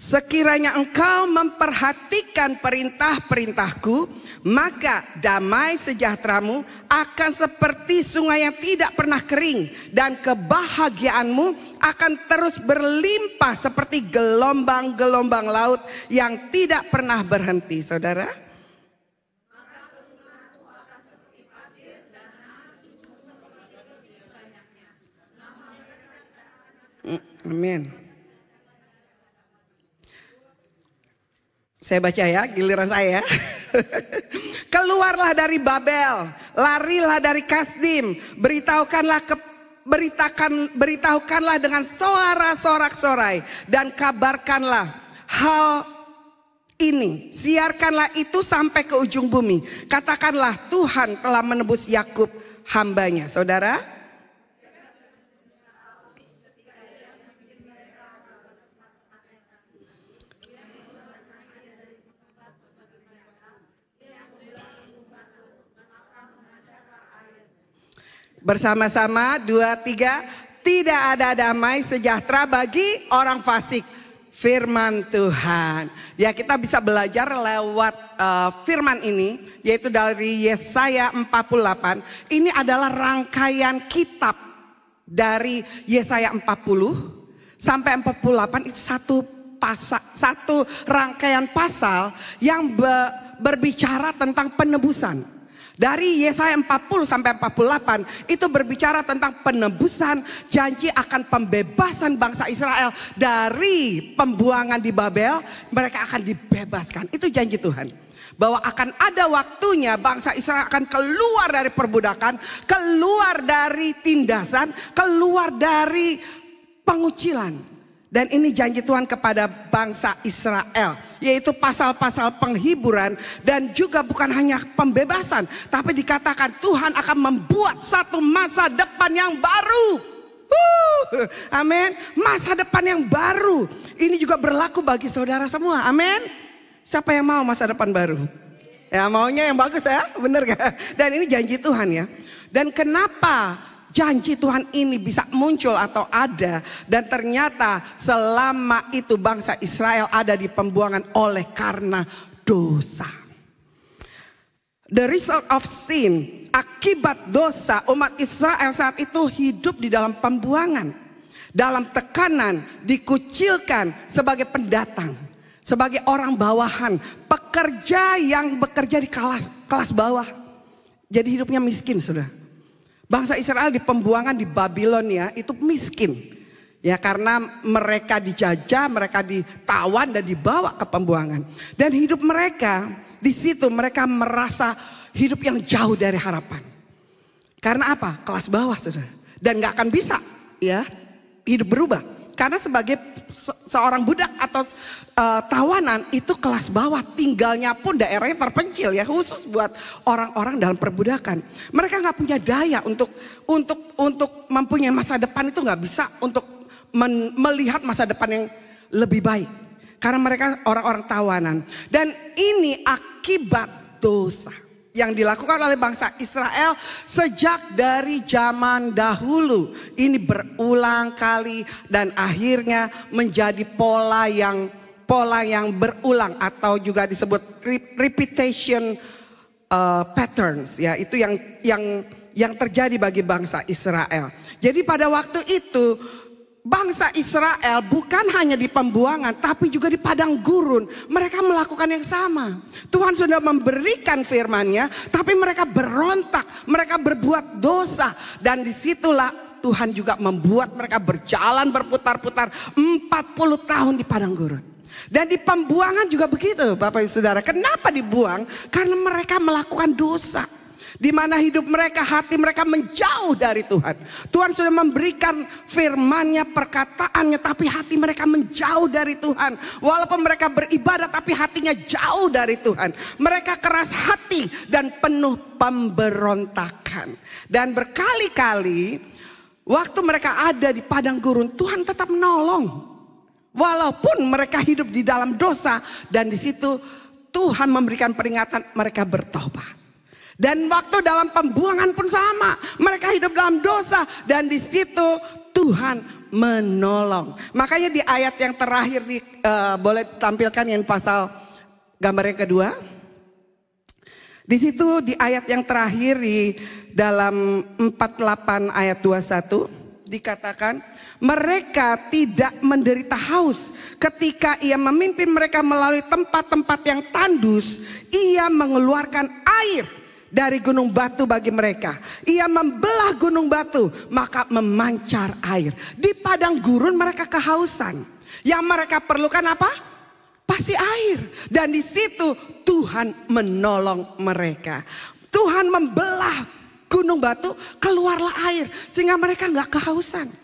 Sekiranya engkau memperhatikan perintah-perintahku, maka damai sejahteramu akan seperti sungai yang tidak pernah kering, dan kebahagiaanmu akan terus berlimpah seperti gelombang-gelombang laut yang tidak pernah berhenti. Saudara, amin. Saya baca ya, giliran saya. Keluarlah dari Babel, larilah dari Kasdim, beritahukanlah dengan suara sorak-sorai, dan kabarkanlah hal ini, siarkanlah itu sampai ke ujung bumi. Katakanlah Tuhan telah menebus Yakub hambanya. Saudara, bersama-sama 2, 3. Tidak ada damai sejahtera bagi orang fasik. Firman Tuhan. Ya, kita bisa belajar lewat firman ini, yaitu dari Yesaya 48. Ini adalah rangkaian kitab dari Yesaya 40 sampai 48. Itu satu rangkaian pasal yang berbicara tentang penebusan. Dari Yesaya 40 sampai 48 itu berbicara tentang penebusan, janji akan pembebasan bangsa Israel dari pembuangan di Babel. Mereka akan dibebaskan. Itu janji Tuhan. Bahwa akan ada waktunya bangsa Israel akan keluar dari perbudakan, keluar dari tindasan, keluar dari pengucilan. Dan ini janji Tuhan kepada bangsa Israel, yaitu pasal-pasal penghiburan, dan juga bukan hanya pembebasan, tapi dikatakan Tuhan akan membuat satu masa depan yang baru. Amin. Masa depan yang baru. Ini juga berlaku bagi saudara semua. Amin. Siapa yang mau masa depan baru? Ya, maunya yang bagus ya, bener gak? Dan ini janji Tuhan ya. Dan kenapa janji Tuhan ini bisa muncul atau ada, dan ternyata selama itu bangsa Israel ada di pembuangan oleh karena dosa. The result of sin, akibat dosa, umat Israel saat itu hidup di dalam pembuangan, dalam tekanan, dikucilkan sebagai pendatang, sebagai orang bawahan, pekerja yang bekerja di kelas bawah. Jadi hidupnya miskin, sudah. Bangsa Israel di pembuangan di Babilonia itu miskin. Ya, karena mereka dijajah, mereka ditawan dan dibawa ke pembuangan. Dan hidup mereka di situ, mereka merasa hidup yang jauh dari harapan. Karena apa? Kelas bawah, saudara. Dan gak akan bisa ya hidup berubah. Karena sebagai seorang budak atau tawanan itu kelas bawah, tinggalnya pun daerahnya terpencil ya, khusus buat orang-orang dalam perbudakan. Mereka nggak punya daya untuk mempunyai masa depan, itu nggak bisa untuk melihat masa depan yang lebih baik. Karena mereka orang-orang tawanan. Dan ini akibat dosa yang dilakukan oleh bangsa Israel sejak dari zaman dahulu. Ini berulang kali dan akhirnya menjadi pola pola yang berulang atau juga disebut repetition patterns, ya, itu yang terjadi bagi bangsa Israel. Jadi pada waktu itu bangsa Israel bukan hanya di pembuangan tapi juga di padang gurun. Mereka melakukan yang sama. Tuhan sudah memberikan firman-Nya tapi mereka berontak, mereka berbuat dosa. Dan disitulah Tuhan juga membuat mereka berjalan berputar-putar 40 tahun di padang gurun. Dan di pembuangan juga begitu Bapak Ibu Saudara. Kenapa dibuang? Karena mereka melakukan dosa. Di mana hidup mereka, hati mereka menjauh dari Tuhan. Tuhan sudah memberikan firman-Nya, perkataannya, tapi hati mereka menjauh dari Tuhan. Walaupun mereka beribadah tapi hatinya jauh dari Tuhan. Mereka keras hati dan penuh pemberontakan. Dan berkali-kali waktu mereka ada di padang gurun, Tuhan tetap menolong. Walaupun mereka hidup di dalam dosa, dan di situ Tuhan memberikan peringatan, mereka bertobat. Dan waktu dalam pembuangan pun sama, mereka hidup dalam dosa dan di situ Tuhan menolong. Makanya di ayat yang terakhir boleh tampilkan yang pasal gambar yang kedua. Di situ di ayat yang terakhir di dalam 48 ayat 21 dikatakan, mereka tidak menderita haus ketika ia memimpin mereka melalui tempat-tempat yang tandus. Ia mengeluarkan air dari gunung batu bagi mereka. Ia membelah gunung batu, maka memancar air. Di padang gurun mereka kehausan. Yang mereka perlukan apa? Pasti air. Dan di situ Tuhan menolong mereka. Tuhan membelah gunung batu, keluarlah air. Sehingga mereka nggak kehausan.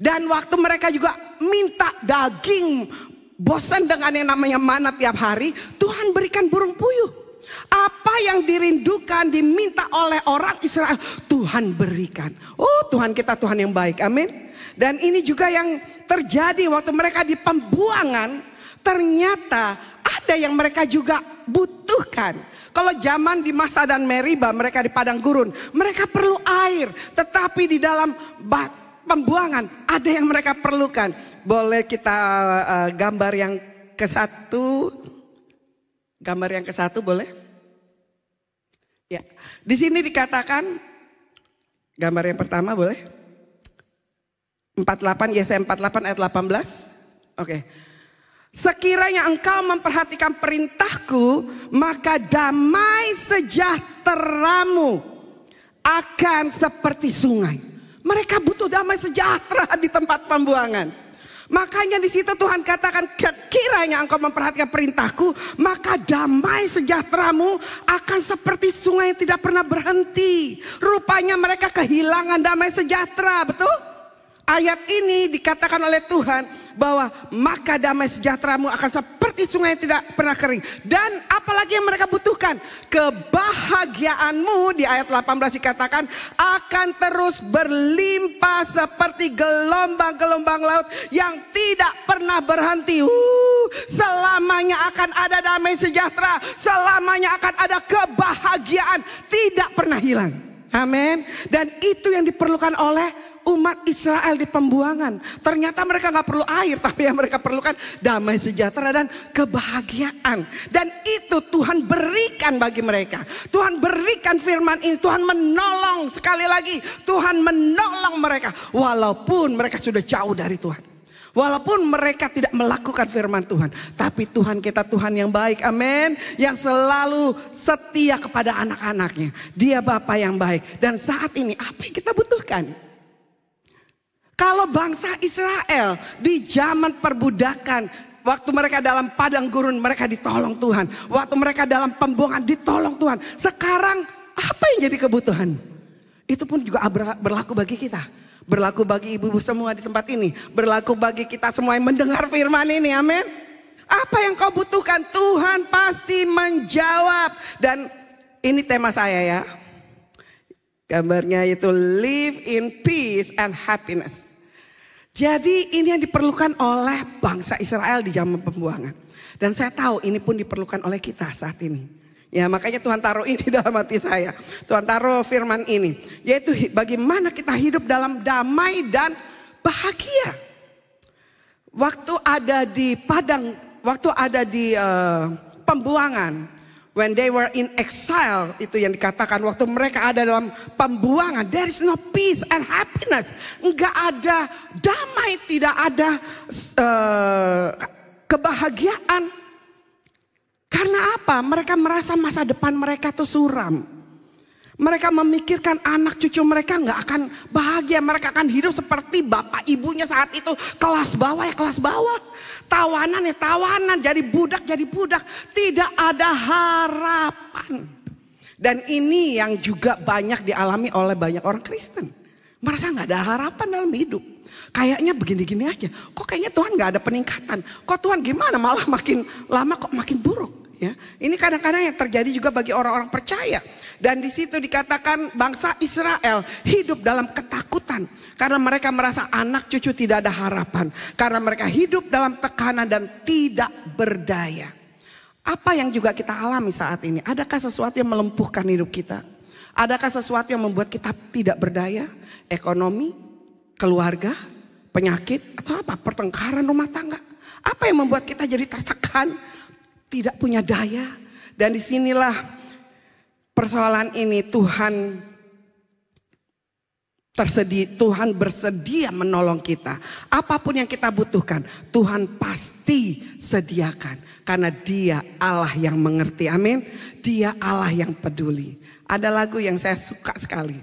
Dan waktu mereka juga minta daging, bosan dengan yang namanya mana tiap hari, Tuhan berikan burung puyuh. Apa yang dirindukan, diminta oleh orang Israel, Tuhan berikan. Oh, Tuhan kita Tuhan yang baik, amin. Dan ini juga yang terjadi waktu mereka di pembuangan. Ternyata ada yang mereka juga butuhkan. Kalau zaman di Masa dan Meriba, mereka di padang gurun, mereka perlu air. Tetapi di dalam pembuangan ada yang mereka perlukan. Boleh kita gambar yang ke-1? Gambar yang ke-1 boleh? Ya, di sini dikatakan, gambar yang pertama boleh? 48, Yesaya 48 ayat 18. Oke. Sekiranya engkau memperhatikan perintahku, maka damai sejahteramu akan seperti sungai. Mereka butuh damai sejahtera di tempat pembuangan. Makanya di situ Tuhan katakan, kiranya engkau memperhatikan perintahku, maka damai sejahteramu akan seperti sungai yang tidak pernah berhenti. Rupanya mereka kehilangan damai sejahtera, betul? Ayat ini dikatakan oleh Tuhan bahwa maka damai sejahteramu akan seperti sungai yang tidak pernah kering. Dan apalagi yang mereka butuhkan? Kebahagiaanmu, di ayat 18 dikatakan, akan terus berlimpah seperti gelombang-gelombang laut yang tidak pernah berhenti. Selamanya akan ada damai sejahtera, selamanya akan ada kebahagiaan, tidak pernah hilang. Amin. Dan itu yang diperlukan oleh umat Israel di pembuangan. Ternyata mereka gak perlu air, tapi yang mereka perlukan damai sejahtera dan kebahagiaan. Dan itu Tuhan berikan bagi mereka. Tuhan berikan firman ini. Tuhan menolong, sekali lagi Tuhan menolong mereka. Walaupun mereka sudah jauh dari Tuhan, walaupun mereka tidak melakukan firman Tuhan, tapi Tuhan kita Tuhan yang baik, amin. Yang selalu setia kepada anak-anaknya. Dia Bapa yang baik. Dan saat ini apa yang kita butuhkan? Kalau bangsa Israel di zaman perbudakan, waktu mereka dalam padang gurun mereka ditolong Tuhan. Waktu mereka dalam pembuangan ditolong Tuhan. Sekarang apa yang jadi kebutuhan? Itu pun juga berlaku bagi kita. Berlaku bagi ibu-ibu semua di tempat ini. Berlaku bagi kita semua yang mendengar firman ini, amin. Apa yang kau butuhkan, Tuhan pasti menjawab. Dan ini tema saya ya. Gambarnya itu live in peace and happiness. Jadi ini yang diperlukan oleh bangsa Israel di zaman pembuangan. Dan saya tahu ini pun diperlukan oleh kita saat ini. Ya, makanya Tuhan taruh ini dalam hati saya. Tuhan taruh firman ini. Yaitu bagaimana kita hidup dalam damai dan bahagia. Waktu ada di padang waktu ada di pembuangan, when they were in exile, itu yang dikatakan waktu mereka ada dalam pembuangan, there is no peace and happiness. Enggak ada damai, tidak ada kebahagiaan. Karena apa? Mereka merasa masa depan mereka tuh suram. Mereka memikirkan anak cucu mereka nggak akan bahagia. Mereka akan hidup seperti bapak ibunya saat itu. Kelas bawah ya kelas bawah. Tawanan ya tawanan. Jadi budak jadi budak. Tidak ada harapan. Dan ini yang juga banyak dialami oleh banyak orang Kristen. Merasa nggak ada harapan dalam hidup. Kayaknya begini-gini aja. Kok kayaknya Tuhan nggak ada peningkatan. Kok Tuhan gimana malah makin lama kok makin buruk. Ya, ini kadang-kadang yang terjadi juga bagi orang-orang percaya. Dan di situ dikatakan bangsa Israel hidup dalam ketakutan. Karena mereka merasa anak cucu tidak ada harapan. Karena mereka hidup dalam tekanan dan tidak berdaya. Apa yang juga kita alami saat ini? Adakah sesuatu yang melumpuhkan hidup kita? Adakah sesuatu yang membuat kita tidak berdaya? Ekonomi, keluarga, penyakit, atau apa? Pertengkaran rumah tangga. Apa yang membuat kita jadi tertekan? Tidak punya daya. Dan disinilah persoalan ini Tuhan bersedia menolong kita. Apapun yang kita butuhkan Tuhan pasti sediakan. Karena Dia Allah yang mengerti. Amin. Dia Allah yang peduli. Ada lagu yang saya suka sekali.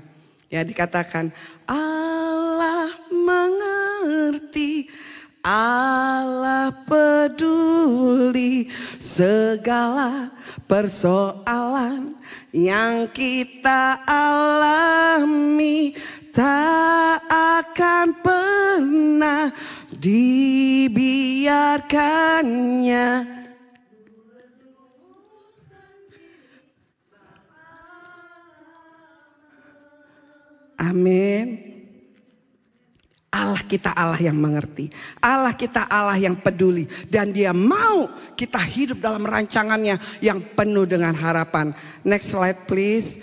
Ya, dikatakan Allah mengerti, Allah peduli segala persoalan yang kita alami, tak akan pernah dibiarkannya. Amin. Allah kita Allah yang mengerti. Allah kita Allah yang peduli. Dan Dia mau kita hidup dalam rancangannya yang penuh dengan harapan. Next slide please.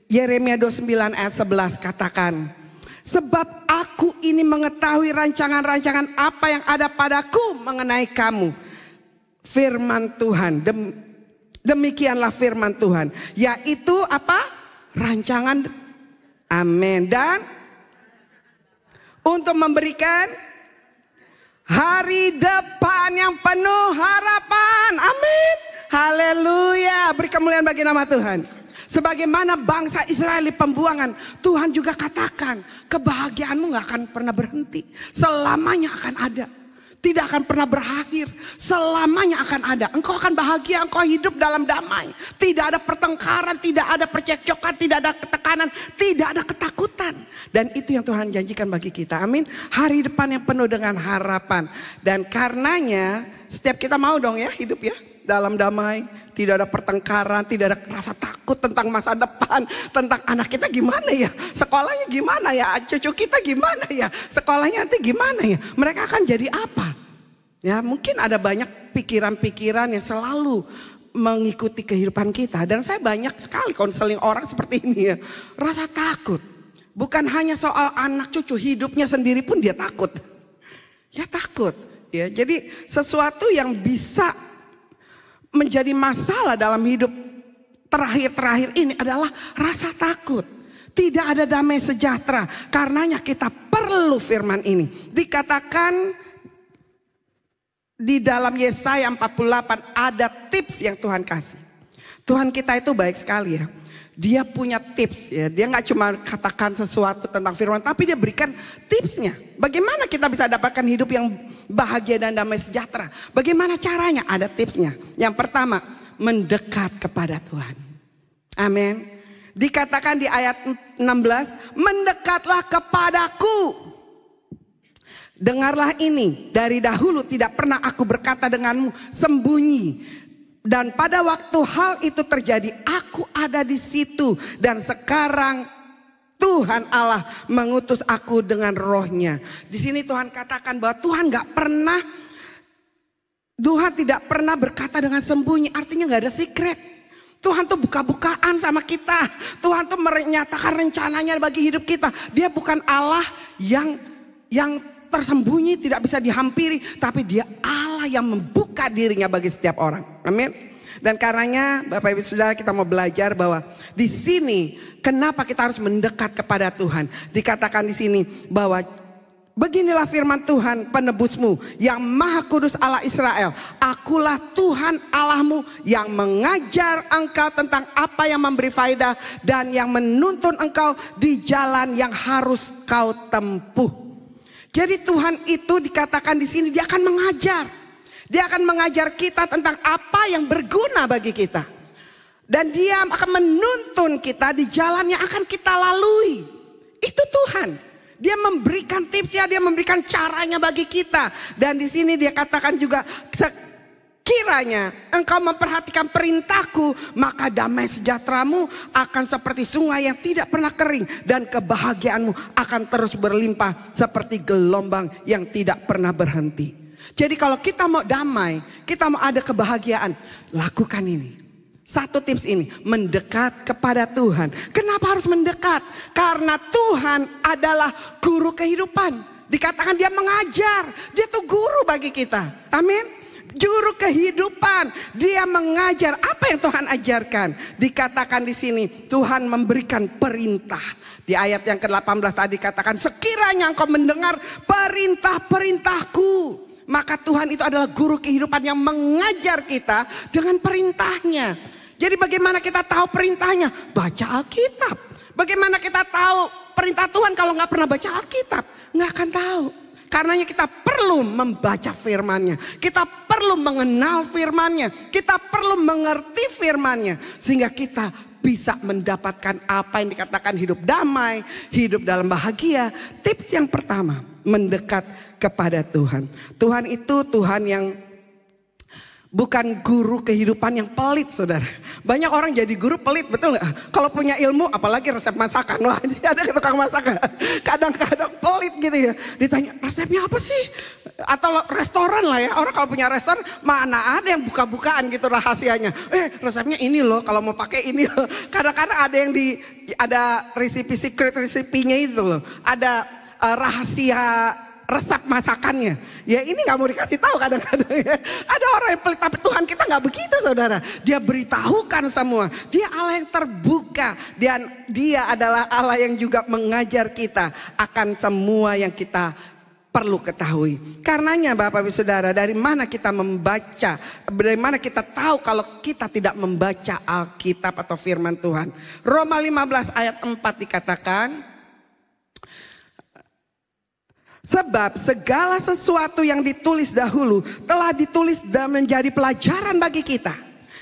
Yeremia 29 ayat 11 katakan. Sebab aku ini mengetahui rancangan-rancangan apa yang ada padaku mengenai kamu. Firman Tuhan. Demikianlah firman Tuhan. Yaitu apa? Rancangan. Amin. Dan untuk memberikan hari depan yang penuh harapan. Amin. Haleluya. Beri kemuliaan bagi nama Tuhan. Sebagaimana bangsa Israel di pembuangan, Tuhan juga katakan kebahagiaanmu gak akan pernah berhenti. Selamanya akan ada. Tidak akan pernah berakhir. Selamanya akan ada. Engkau akan bahagia, engkau hidup dalam damai. Tidak ada pertengkaran, tidak ada percekcokan, tidak ada ketekanan, tidak ada ketakutan. Dan itu yang Tuhan janjikan bagi kita. Amin. Hari depan yang penuh dengan harapan. Dan karenanya setiap kita mau dong ya hidup ya dalam damai. Tidak ada pertengkaran, tidak ada rasa takut tentang masa depan. Tentang anak kita gimana ya, sekolahnya gimana ya, cucu kita gimana ya, sekolahnya nanti gimana ya, mereka akan jadi apa. Ya mungkin ada banyak pikiran-pikiran yang selalu mengikuti kehidupan kita. Dan saya banyak sekali konseling orang seperti ini ya. Rasa takut, bukan hanya soal anak cucu, hidupnya sendiri pun dia takut. Ya takut ya, jadi sesuatu yang bisa menjadi masalah dalam hidup terakhir-terakhir ini adalah rasa takut. Tidak ada damai sejahtera. Karenanya kita perlu firman ini. Dikatakan di dalam Yesaya 48 ada tips yang Tuhan kasih. Tuhan kita itu baik sekali ya. Dia punya tips ya. Dia gak cuma katakan sesuatu tentang firman, tapi dia berikan tipsnya. Bagaimana kita bisa dapatkan hidup yang bahagia dan damai sejahtera. Bagaimana caranya? Ada tipsnya. Yang pertama, mendekat kepada Tuhan. Amin. Dikatakan di ayat 16, mendekatlah kepadaku. Dengarlah ini, dari dahulu tidak pernah aku berkata denganmu sembunyi. Dan pada waktu hal itu terjadi, aku ada di situ. Dan sekarang Tuhan Allah mengutus aku dengan rohnya. Di sini Tuhan katakan bahwa Tuhan tidak pernah berkata dengan sembunyi. Artinya gak ada secret. Tuhan tuh buka-bukaan sama kita. Tuhan tuh menyatakan rencananya bagi hidup kita. Dia bukan Allah yang tersembunyi, tidak bisa dihampiri. Tapi dia Allah Allah yang membuka dirinya bagi setiap orang. Amin. Dan karenanya Bapak Ibu Saudara, kita mau belajar bahwa di sini kenapa kita harus mendekat kepada Tuhan. Dikatakan di sini bahwa beginilah firman Tuhan penebusmu yang maha kudus Allah Israel. Akulah Tuhan Allahmu yang mengajar engkau tentang apa yang memberi faedah dan yang menuntun engkau di jalan yang harus kau tempuh. Jadi Tuhan itu dikatakan di sini dia akan mengajar. Dia akan mengajar kita tentang apa yang berguna bagi kita. Dan dia akan menuntun kita di jalan yang akan kita lalui. Itu Tuhan. Dia memberikan tipsnya, dia memberikan caranya bagi kita. Dan di sini dia katakan juga, sekiranya engkau memperhatikan perintahku, maka damai sejahteramu akan seperti sungai yang tidak pernah kering. Dan kebahagiaanmu akan terus berlimpah seperti gelombang yang tidak pernah berhenti. Jadi kalau kita mau damai, kita mau ada kebahagiaan, lakukan ini. Satu tips ini, mendekat kepada Tuhan. Kenapa harus mendekat? Karena Tuhan adalah guru kehidupan. Dikatakan dia mengajar, dia tuh guru bagi kita. Amin. Juru kehidupan, dia mengajar. Apa yang Tuhan ajarkan? Dikatakan di sini, Tuhan memberikan perintah. Di ayat yang ke-18 tadi dikatakan, sekiranya engkau mendengar perintah-perintahku. Maka Tuhan itu adalah guru kehidupan yang mengajar kita dengan perintahnya. Jadi bagaimana kita tahu perintahnya? Baca Alkitab. Bagaimana kita tahu perintah Tuhan kalau nggak pernah baca Alkitab? Nggak akan tahu. Karenanya kita perlu membaca firman-Nya. Kita perlu mengenal firman-Nya. Kita perlu mengerti firman-Nya. Sehingga kita bisa mendapatkan apa yang dikatakan hidup damai, hidup dalam bahagia. Tips yang pertama, mendekat kepada Tuhan. Tuhan itu Tuhan yang bukan guru kehidupan yang pelit, saudara. Banyak orang jadi guru pelit, betul nggak? Kalau punya ilmu, apalagi resep masakan, wah ada tukang masak, kadang-kadang pelit gitu ya. Ditanya resepnya apa sih? Atau restoran lah ya. Orang kalau punya restoran, mana ada yang buka-bukaan gitu rahasianya. Resepnya ini loh, kalau mau pakai ini loh. Kadang-kadang ada yang ada resipi secret resipinya itu loh. Ada rahasia resep masakannya. Ya ini gak mau dikasih tahu kadang-kadang ya. Ada orang yang pelit, tapi Tuhan kita gak begitu, saudara. Dia beritahukan semua. Dia Allah yang terbuka. Dan dia adalah Allah yang juga mengajar kita akan semua yang kita perlu ketahui. Karenanya Bapak Ibu Saudara, dari mana kita membaca, dari mana kita tahu kalau kita tidak membaca Alkitab atau firman Tuhan. Roma 15 ayat 4 dikatakan, sebab segala sesuatu yang ditulis dahulu telah ditulis dan menjadi pelajaran bagi kita.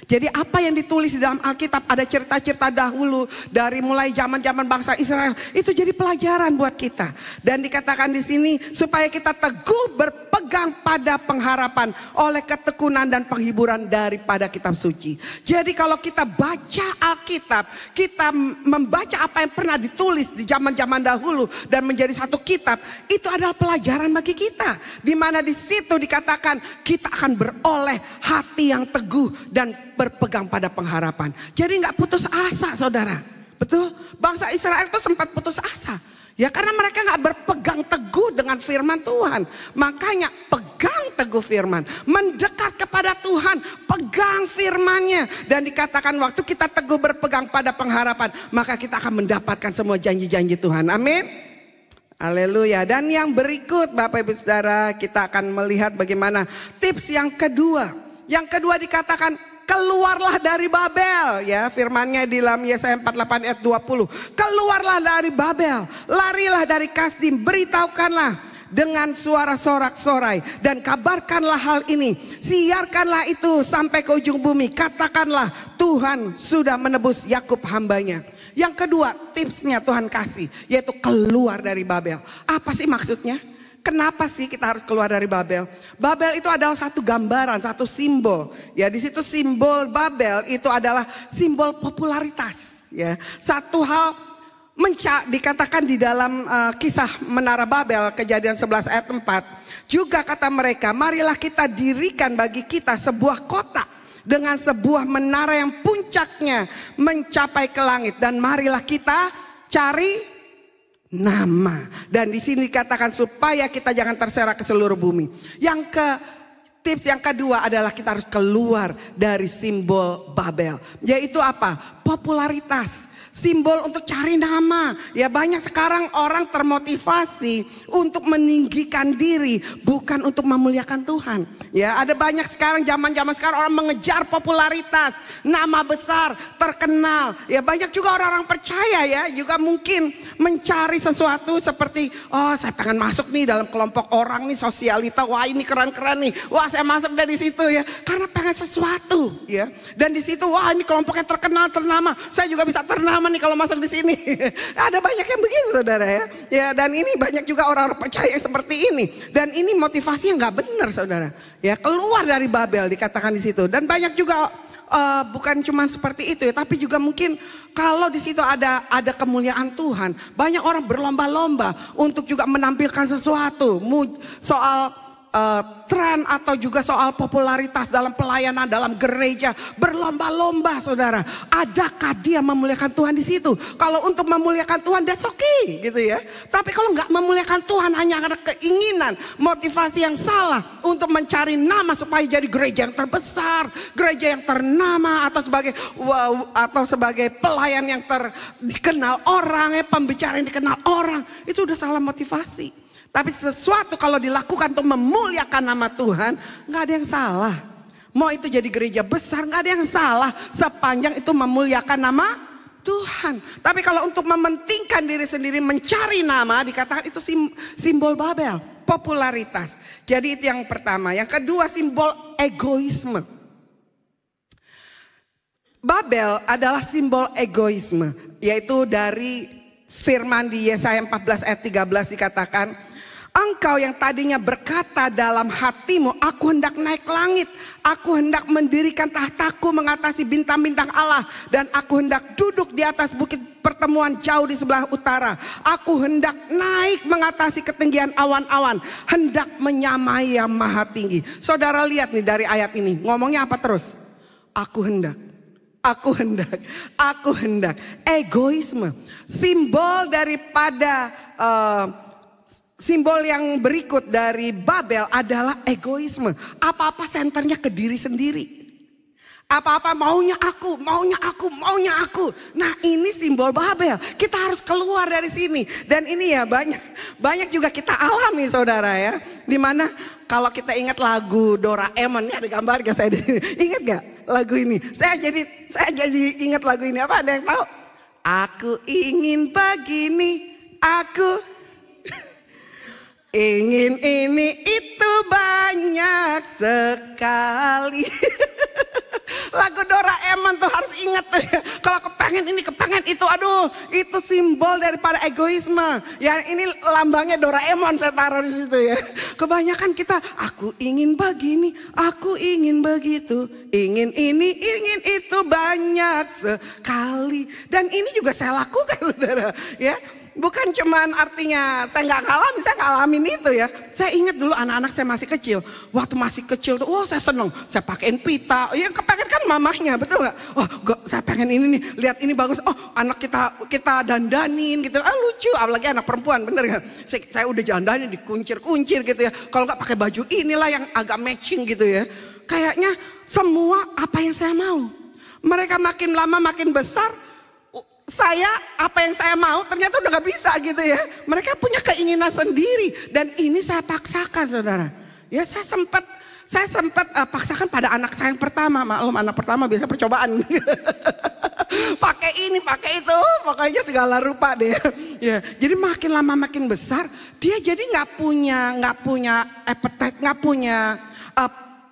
Jadi apa yang ditulis di dalam Alkitab, ada cerita-cerita dahulu dari mulai zaman-zaman bangsa Israel, itu jadi pelajaran buat kita. Dan dikatakan di sini supaya kita teguh berpegang pada pengharapan oleh ketekunan dan penghiburan daripada kitab suci. Jadi kalau kita baca Alkitab, kita membaca apa yang pernah ditulis di zaman-zaman dahulu dan menjadi satu kitab, itu adalah pelajaran bagi kita. Di mana di situ dikatakan kita akan beroleh hati yang teguh dan berpegang pada pengharapan. Jadi nggak putus asa, saudara. Betul? Bangsa Israel itu sempat putus asa. Ya karena mereka nggak berpegang teguh dengan firman Tuhan. Makanya pegang teguh firman. Mendekat kepada Tuhan. Pegang firman-Nya. Dan dikatakan waktu kita teguh berpegang pada pengharapan, maka kita akan mendapatkan semua janji-janji Tuhan. Amin. Haleluya. Dan yang berikut Bapak Ibu Saudara, kita akan melihat bagaimana tips yang kedua. Yang kedua dikatakan, keluarlah dari Babel, ya firmannya di dalam Yesaya 48 ayat 20. Keluarlah dari Babel, larilah dari Kasdim, beritahukanlah dengan suara sorak-sorai dan kabarkanlah hal ini. Siarkanlah itu sampai ke ujung bumi. Katakanlah Tuhan sudah menebus Yakub hambanya. Yang kedua tipsnya Tuhan kasih, yaitu keluar dari Babel. Apa sih maksudnya? Kenapa sih kita harus keluar dari Babel? Babel itu adalah satu gambaran, satu simbol. Ya, di situ simbol Babel itu adalah simbol popularitas. Ya, satu hal dikatakan di dalam kisah Menara Babel, Kejadian 11 ayat 4. Juga kata mereka, marilah kita dirikan bagi kita sebuah kota dengan sebuah menara yang puncaknya mencapai ke langit, dan marilah kita cari nama. Dan di sini dikatakan supaya kita jangan terserak ke seluruh bumi. Yang tips yang kedua adalah kita harus keluar dari simbol Babel. Yaitu apa? Popularitas. Simbol untuk cari nama. Ya banyak sekarang orang termotivasi untuk meninggikan diri, bukan untuk memuliakan Tuhan. Ya ada banyak sekarang zaman sekarang orang mengejar popularitas, nama besar, terkenal. Ya banyak juga orang-orang percaya ya juga mungkin mencari sesuatu seperti saya pengen masuk nih dalam kelompok orang nih sosialita. Wah ini keren-keren nih. Wah saya masuk dari situ ya karena pengen sesuatu ya. Dan di situ wah ini kelompoknya terkenal ternama. Saya juga bisa ternama nih kalau masuk di sini. Ada banyak yang begitu saudara ya. Ya dan ini banyak juga orang-orang percaya yang seperti ini. Dan ini motivasi yang nggak benar saudara. Ya keluar dari Babel dikatakan di situ. Dan banyak juga bukan cuma seperti itu ya, tapi juga mungkin kalau di situ ada kemuliaan Tuhan. Banyak orang berlomba-lomba untuk juga menampilkan sesuatu soal tren atau juga soal popularitas dalam pelayanan dalam gereja, berlomba-lomba saudara. Adakah dia memuliakan Tuhan di situ? Kalau untuk memuliakan Tuhan that's okay gitu ya. Tapi kalau nggak memuliakan Tuhan hanya karena keinginan, motivasi yang salah untuk mencari nama supaya jadi gereja yang terbesar, gereja yang ternama atau sebagai pelayan yang dikenal orang, pembicara yang dikenal orang, itu udah salah motivasi. Tapi sesuatu kalau dilakukan untuk memuliakan nama Tuhan, nggak ada yang salah. Mau itu jadi gereja besar, nggak ada yang salah sepanjang itu memuliakan nama Tuhan. Tapi kalau untuk mementingkan diri sendiri, mencari nama, dikatakan itu simbol Babel, popularitas. Jadi itu yang pertama. Yang kedua simbol egoisme. Babel adalah simbol egoisme, yaitu dari firman di Yesaya 14 ayat 13 dikatakan, engkau yang tadinya berkata dalam hatimu, aku hendak naik langit, aku hendak mendirikan tahtaku mengatasi bintang-bintang Allah, dan aku hendak duduk di atas bukit pertemuan jauh di sebelah utara. Aku hendak naik mengatasi ketinggian awan-awan, hendak menyamai yang maha tinggi. Saudara lihat nih dari ayat ini, ngomongnya apa terus? Aku hendak. Aku hendak, aku hendak. Egoisme. Simbol daripada simbol yang berikut dari Babel adalah egoisme. Apa-apa senternya ke diri sendiri. Apa-apa maunya aku, maunya aku, maunya aku. Nah ini simbol Babel. Kita harus keluar dari sini. Dan ini ya banyak juga kita alami saudara ya. Dimana kalau kita ingat lagu Doraemon, ini ada gambar gak saya? Ingat gak lagu ini? Saya jadi ingat lagu ini. Apa ada yang tahu? Aku ingin begini, aku ingin ini itu banyak sekali. Lagu Doraemon tuh harus ingat tuh ya. Kalau kepengen ini kepengen itu, aduh itu simbol daripada egoisme. Ya ini lambangnya Doraemon saya taruh di situ ya. Kebanyakan kita aku ingin begini, aku ingin begitu, ingin ini, ingin itu banyak sekali. Dan ini juga saya lakukan saudara ya. Bukan cuman artinya saya nggak ngalamin, saya ngalamin itu ya. Saya ingat dulu anak-anak saya masih kecil. Waktu masih kecil tuh, saya seneng. Saya pakein pita. Yang kepengen kan mamahnya, betul nggak? Saya pengen ini nih, lihat ini bagus. Anak kita dandanin gitu. Lucu, apalagi anak perempuan, bener nggak? Saya udah dandanin, dikuncir-kuncir gitu ya. Kalau nggak pakai baju inilah yang agak matching gitu ya. Kayaknya semua apa yang saya mau. Mereka makin lama makin besar. Saya apa yang saya mau ternyata udah gak bisa gitu ya. Mereka punya keinginan sendiri dan ini saya paksakan saudara. Ya saya sempat paksakan pada anak saya yang pertama. Maklum anak pertama biasa percobaan. Pakai ini, pakai itu, pokoknya segala rupa deh. Ya, jadi makin lama makin besar dia jadi nggak punya appetite, nggak punya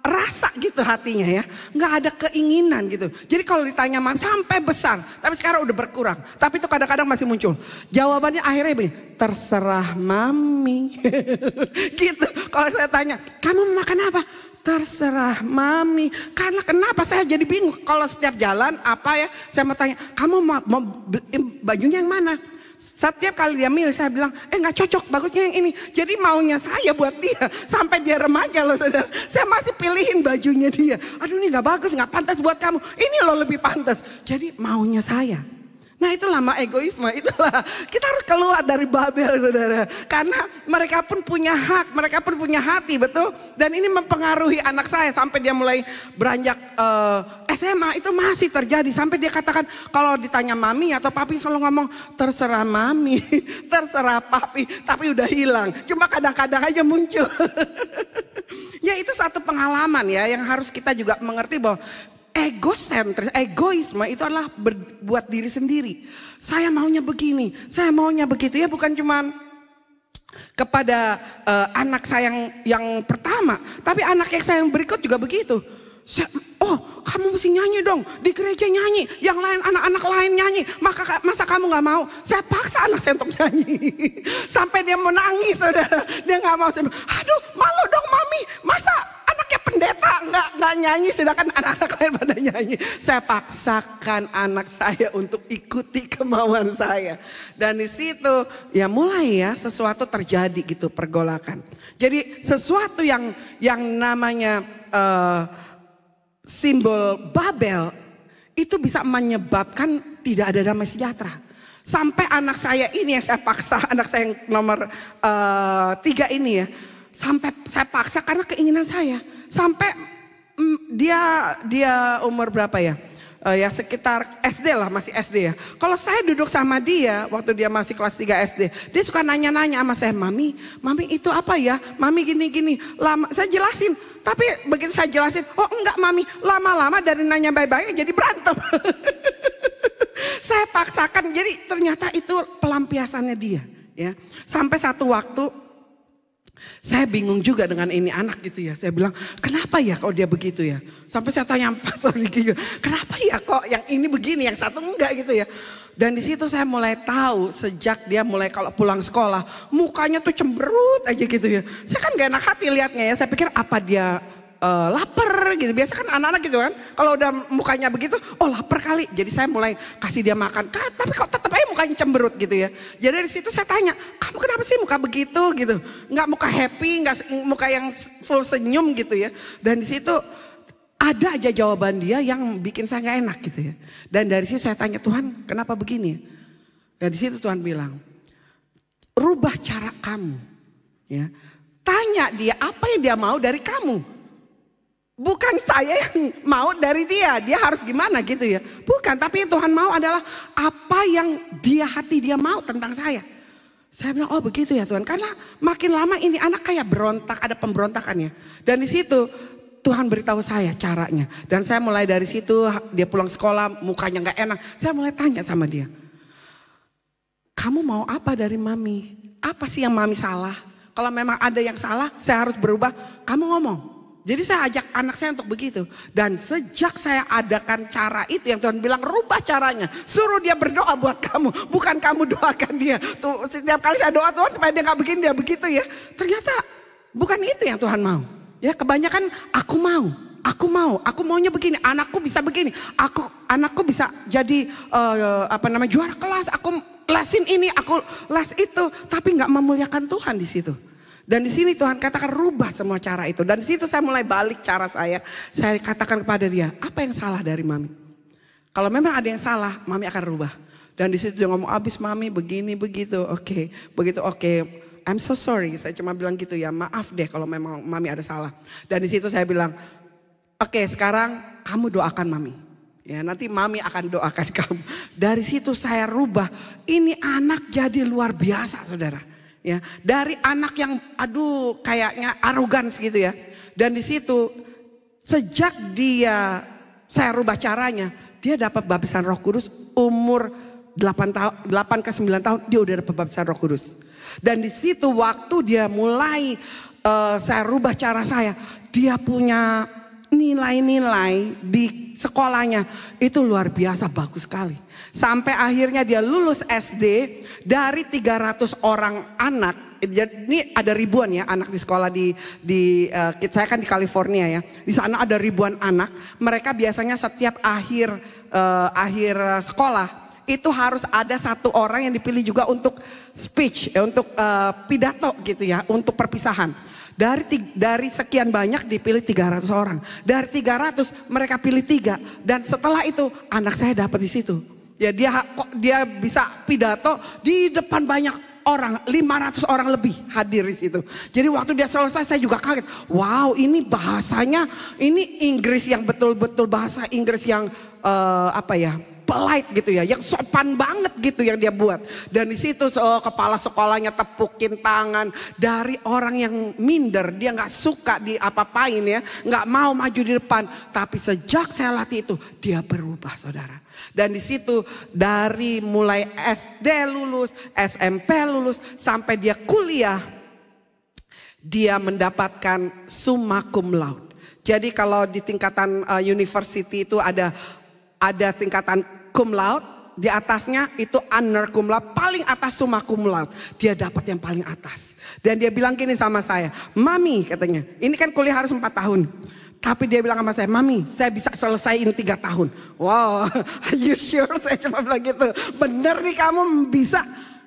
rasa gitu hatinya ya, nggak ada keinginan gitu. Jadi kalau ditanya sampai besar, tapi sekarang udah berkurang. Tapi itu kadang-kadang masih muncul. Jawabannya akhirnya begini, terserah mami. Gitu. Kalau saya tanya, kamu mau makan apa? Terserah mami. Karena kenapa saya jadi bingung. Kalau setiap jalan apa ya, saya mau tanya, kamu mau bajunya yang mana? Setiap kali dia milih saya bilang, nggak cocok, bagusnya yang ini. Jadi maunya saya buat dia. Sampai dia remaja loh saudara. Saya masih pilihin bajunya dia. Aduh ini nggak bagus, nggak pantas buat kamu. Ini loh lebih pantas. Jadi maunya saya. Nah itulah egoisme, itulah kita harus keluar dari Babel saudara. Karena mereka pun punya hak, mereka pun punya hati, betul. Dan ini mempengaruhi anak saya sampai dia mulai beranjak SMA itu masih terjadi. Sampai dia katakan kalau ditanya mami atau papi selalu ngomong terserah mami, terserah papi. Tapi udah hilang, cuma kadang-kadang aja muncul. Ya itu satu pengalaman ya yang harus kita juga mengerti bahwa egosentris, egoisme itu adalah buat diri sendiri. Saya maunya begini, saya maunya begitu ya, bukan cuman kepada anak saya yang pertama, tapi anak yang saya yang berikut juga begitu. Oh, kamu mesti nyanyi dong, di gereja nyanyi, yang lain anak-anak lain nyanyi, masa kamu nggak mau? Saya paksa anak saya untuk nyanyi, sampai dia mau nangis, saudara. Dia nggak mau. Aduh, malu dong mami, masa anaknya pendeta nggak nyanyi, sedangkan anak-anak lain pada nyanyi. Saya paksakan anak saya untuk ikuti kemauan saya, dan di situ ya mulai ya sesuatu terjadi gitu, pergolakan. Jadi sesuatu yang namanya simbol Babel itu bisa menyebabkan tidak ada damai sejahtera. Sampai anak saya ini yang saya paksa, anak saya yang nomor 3 ini ya, sampai saya paksa karena keinginan saya. Sampai dia umur berapa ya? Ya sekitar SD lah, masih SD ya. Kalau saya duduk sama dia waktu dia masih kelas 3 SD, dia suka nanya-nanya sama saya, mami itu apa ya? Mami gini-gini. Lama saya jelasin, tapi begitu saya jelasin, oh enggak mami, lama-lama dari nanya baik-baik jadi berantem. Saya paksakan, jadi ternyata itu pelampiasannya dia. Ya, sampai satu waktu saya bingung juga dengan ini anak gitu ya. Saya bilang, kenapa ya kalau dia begitu ya? Sampai saya tanya Pastor Riki, kenapa ya kok yang ini begini, yang satu enggak gitu ya? Dan di situ saya mulai tahu sejak dia mulai kalau pulang sekolah, mukanya tuh cemberut aja gitu ya. Saya kan gak enak hati liatnya ya. Saya pikir apa dia lapar gitu. Biasa kan anak-anak gitu kan, kalau udah mukanya begitu, oh lapar kali. Jadi saya mulai kasih dia makan, tapi kok tetap aja mukanya cemberut gitu ya. Jadi dari situ saya tanya, kamu kenapa sih muka begitu gitu? Nggak muka happy, nggak muka yang full senyum gitu ya. Dan di situ ada aja jawaban dia yang bikin saya nggak enak gitu ya. Dan dari situ saya tanya, Tuhan kenapa begini? Dan di situ Tuhan bilang, rubah cara kamu. Ya, tanya dia apa yang dia mau dari kamu. Bukan saya yang mau dari dia harus gimana gitu ya. Bukan, tapi yang Tuhan mau adalah apa yang hati dia mau tentang saya. Saya bilang, oh begitu ya Tuhan. Karena makin lama ini anak kayak berontak, ada pemberontakannya. Dan di situ Tuhan beritahu saya caranya. Dan saya mulai dari situ, dia pulang sekolah mukanya gak enak. Saya mulai tanya sama dia, kamu mau apa dari mami? Apa sih yang mami salah? Kalau memang ada yang salah, saya harus berubah, kamu ngomong. Jadi saya ajak anak saya untuk begitu. Dan sejak saya adakan cara itu yang Tuhan bilang rubah caranya. Suruh dia berdoa buat kamu. Bukan kamu doakan dia. Tuh, setiap kali saya doa Tuhan supaya dia gak begini, dia begitu ya. Ternyata bukan itu yang Tuhan mau. Ya kebanyakan aku maunya begini. Anakku bisa begini. Anakku bisa jadi juara kelas. Aku lesin ini, aku les itu. Tapi gak memuliakan Tuhan di situ. Dan di sini Tuhan katakan rubah semua cara itu. Dan di situ saya mulai balik cara saya. Saya katakan kepada dia, apa yang salah dari mami? Kalau memang ada yang salah, mami akan rubah. Dan di situ dia ngomong, abis mami begini begitu, oke. I'm so sorry. Saya cuma bilang gitu ya, maaf deh kalau memang mami ada salah. Dan di situ saya bilang, oke, sekarang kamu doakan mami. Ya, nanti mami akan doakan kamu. Dari situ saya rubah. Ini anak jadi luar biasa, saudara. Ya, dari anak yang kayaknya arogan gitu ya. Dan di situ sejak saya rubah caranya, dia dapat baptisan Roh Kudus umur 8 ke 9 tahun dia udah dapat baptisan Roh Kudus. Dan di situ waktu dia mulai saya rubah cara saya, dia punya nilai-nilai di sekolahnya itu luar biasa bagus sekali. Sampai akhirnya dia lulus SD. Dari 300 orang anak, ini ada ribuan ya anak di sekolah saya kan di California ya. Di sana ada ribuan anak. Mereka biasanya setiap akhir sekolah itu harus ada satu orang yang dipilih juga untuk speech, untuk pidato gitu ya, untuk perpisahan. Dari sekian banyak dipilih 300 orang. Dari 300 mereka pilih 3 dan setelah itu anak saya dapat di situ. Ya dia bisa pidato di depan banyak orang, 500 orang lebih hadir di situ. Jadi waktu dia selesai saya juga kaget. Wow, ini bahasanya, ini Inggris yang betul-betul bahasa Inggris yang polite gitu ya, yang sopan banget gitu yang dia buat. Dan di situ kepala sekolahnya tepukin tangan. Dari orang yang minder, dia nggak suka diapa-apain ya, nggak mau maju di depan. Tapi sejak saya latih itu, dia berubah saudara. Dan di situ dari mulai SD lulus, SMP lulus, sampai dia kuliah, dia mendapatkan summa cum laude. Jadi kalau di tingkatan university itu ada tingkatan cum laude, di atasnya itu honor cum laude, paling atas summa cum laude. Dia dapat yang paling atas. Dan dia bilang gini sama saya, "Mami," katanya, "ini kan kuliah harus 4 tahun. Tapi dia bilang sama saya, "Mami, saya bisa selesaiin 3 tahun. Wow, are you sure?" Saya cuma bilang gitu. "Bener nih kamu bisa."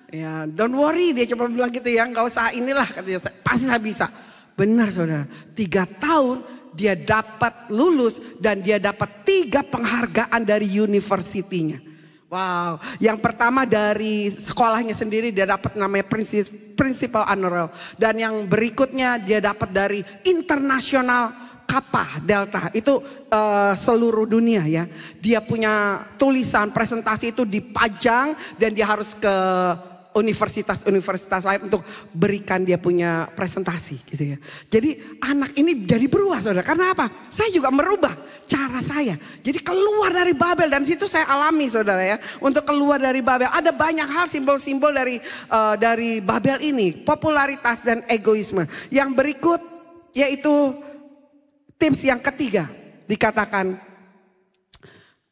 Ya, "Don't worry," dia cuma bilang gitu ya, "nggak usah inilah," katanya, "pasti saya bisa." Benar saudara, 3 tahun dia dapat lulus dan dia dapat 3 penghargaan dari universitinya. Wow, yang pertama dari sekolahnya sendiri dia dapat namanya Principal Honoral. Dan yang berikutnya dia dapat dari internasional Kappa Delta, itu seluruh dunia ya. Dia punya tulisan presentasi itu dipajang dan dia harus ke universitas lain untuk berikan dia punya presentasi gitu ya. Jadi anak ini jadi berubah saudara. Karena apa? Saya juga merubah cara saya. Jadi keluar dari Babel, dan situ saya alami saudara ya. Untuk keluar dari Babel ada banyak hal, simbol-simbol dari Babel ini, popularitas dan egoisme. Yang berikut yaitu tips yang ketiga, dikatakan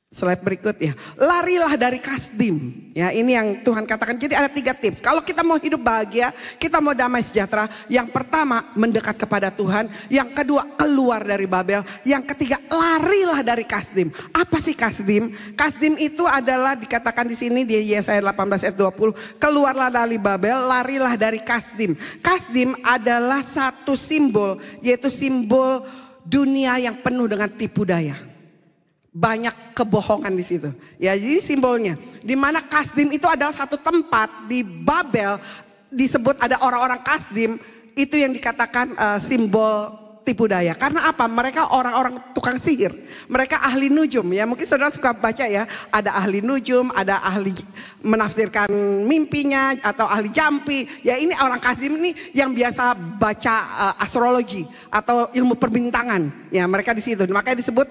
slide berikut ya, larilah dari kasdim. Ya, ini yang Tuhan katakan. Jadi ada 3 tips. Kalau kita mau hidup bahagia, kita mau damai sejahtera, yang pertama mendekat kepada Tuhan, yang kedua keluar dari Babel, yang ketiga larilah dari kasdim. Apa sih kasdim? Kasdim itu adalah dikatakan di sini di Yesaya 18 ayat 20, keluarlah dari Babel, larilah dari kasdim. Kasdim adalah satu simbol, yaitu simbol dunia yang penuh dengan tipu daya. Banyak kebohongan di situ. Ya, jadi simbolnya di mana kasdim itu adalah satu tempat di Babel, disebut ada orang-orang kasdim, itu yang dikatakan simbol tipu daya. Karena apa? Mereka orang-orang tukang sihir. Mereka ahli nujum ya. Mungkin saudara suka baca ya, ada ahli nujum, ada ahli menafsirkan mimpinya, atau ahli jampi. Ya, ini orang kasdim ini yang biasa baca astrologi atau ilmu perbintangan. Ya, mereka di situ. Makanya disebut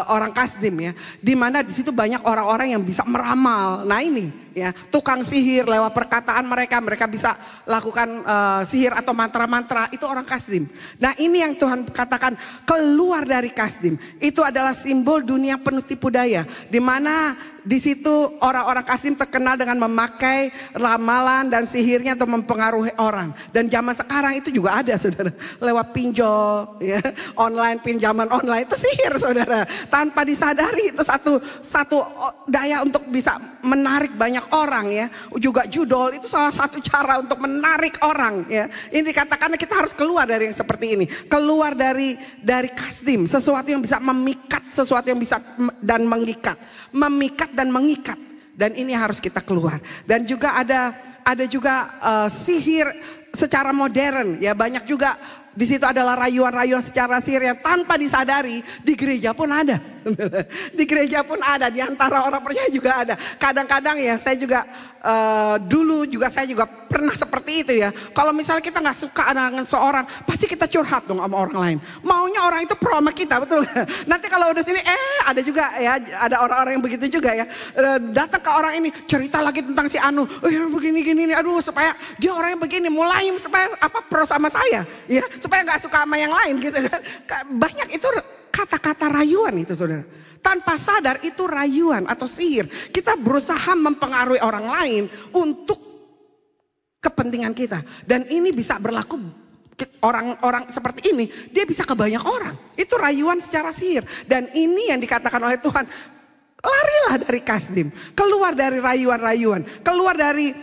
orang kasdim ya. Di mana di situ banyak orang-orang yang bisa meramal. Nah, ini ya, tukang sihir lewat perkataan mereka bisa lakukan sihir atau mantra-mantra, itu orang kasdim. Nah, ini yang Tuhan katakan keluar dari kasdim. Itu adalah simbol dunia penuh tipu daya, di mana di situ orang-orang kasdim terkenal dengan memakai ramalan dan sihirnya untuk mempengaruhi orang. Dan zaman sekarang itu juga ada saudara, lewat pinjol ya, online, pinjaman online, itu sihir saudara. Tanpa disadari itu satu daya untuk bisa menarik banyak orang ya. Juga judol itu salah satu cara untuk menarik orang ya. Ini dikatakan kita harus keluar dari yang seperti ini. Keluar dari kasdim, sesuatu yang bisa memikat, sesuatu yang bisa dan mengikat. Memikat dan mengikat, dan ini harus kita keluar. Dan juga ada juga sihir secara modern ya, banyak juga di situ adalah rayuan-rayuan secara sihir yang tanpa disadari di gereja pun ada. Di gereja pun ada, di antara orang percaya juga ada. Kadang-kadang ya saya juga dulu juga saya juga pernah seperti itu ya. Kalau misalnya kita nggak suka dengan seorang, pasti kita curhat dong sama orang lain. Maunya orang itu pro sama kita, betul gak? Nanti kalau udah sini ada juga ya, ada orang-orang yang begitu juga ya. Datang ke orang ini cerita lagi tentang si Anu, begini-gini, aduh supaya dia orangnya begini, mulai supaya pro sama saya ya, supaya nggak suka sama yang lain gitu kan. Banyak itu kata-kata rayuan itu saudara. Tanpa sadar itu rayuan atau sihir. Kita berusaha mempengaruhi orang lain untuk kepentingan kita. Dan ini bisa berlaku, orang-orang seperti ini dia bisa ke banyak orang. Itu rayuan secara sihir. Dan ini yang dikatakan oleh Tuhan, Larilah dari Kasdim, keluar dari rayuan-rayuan, keluar dari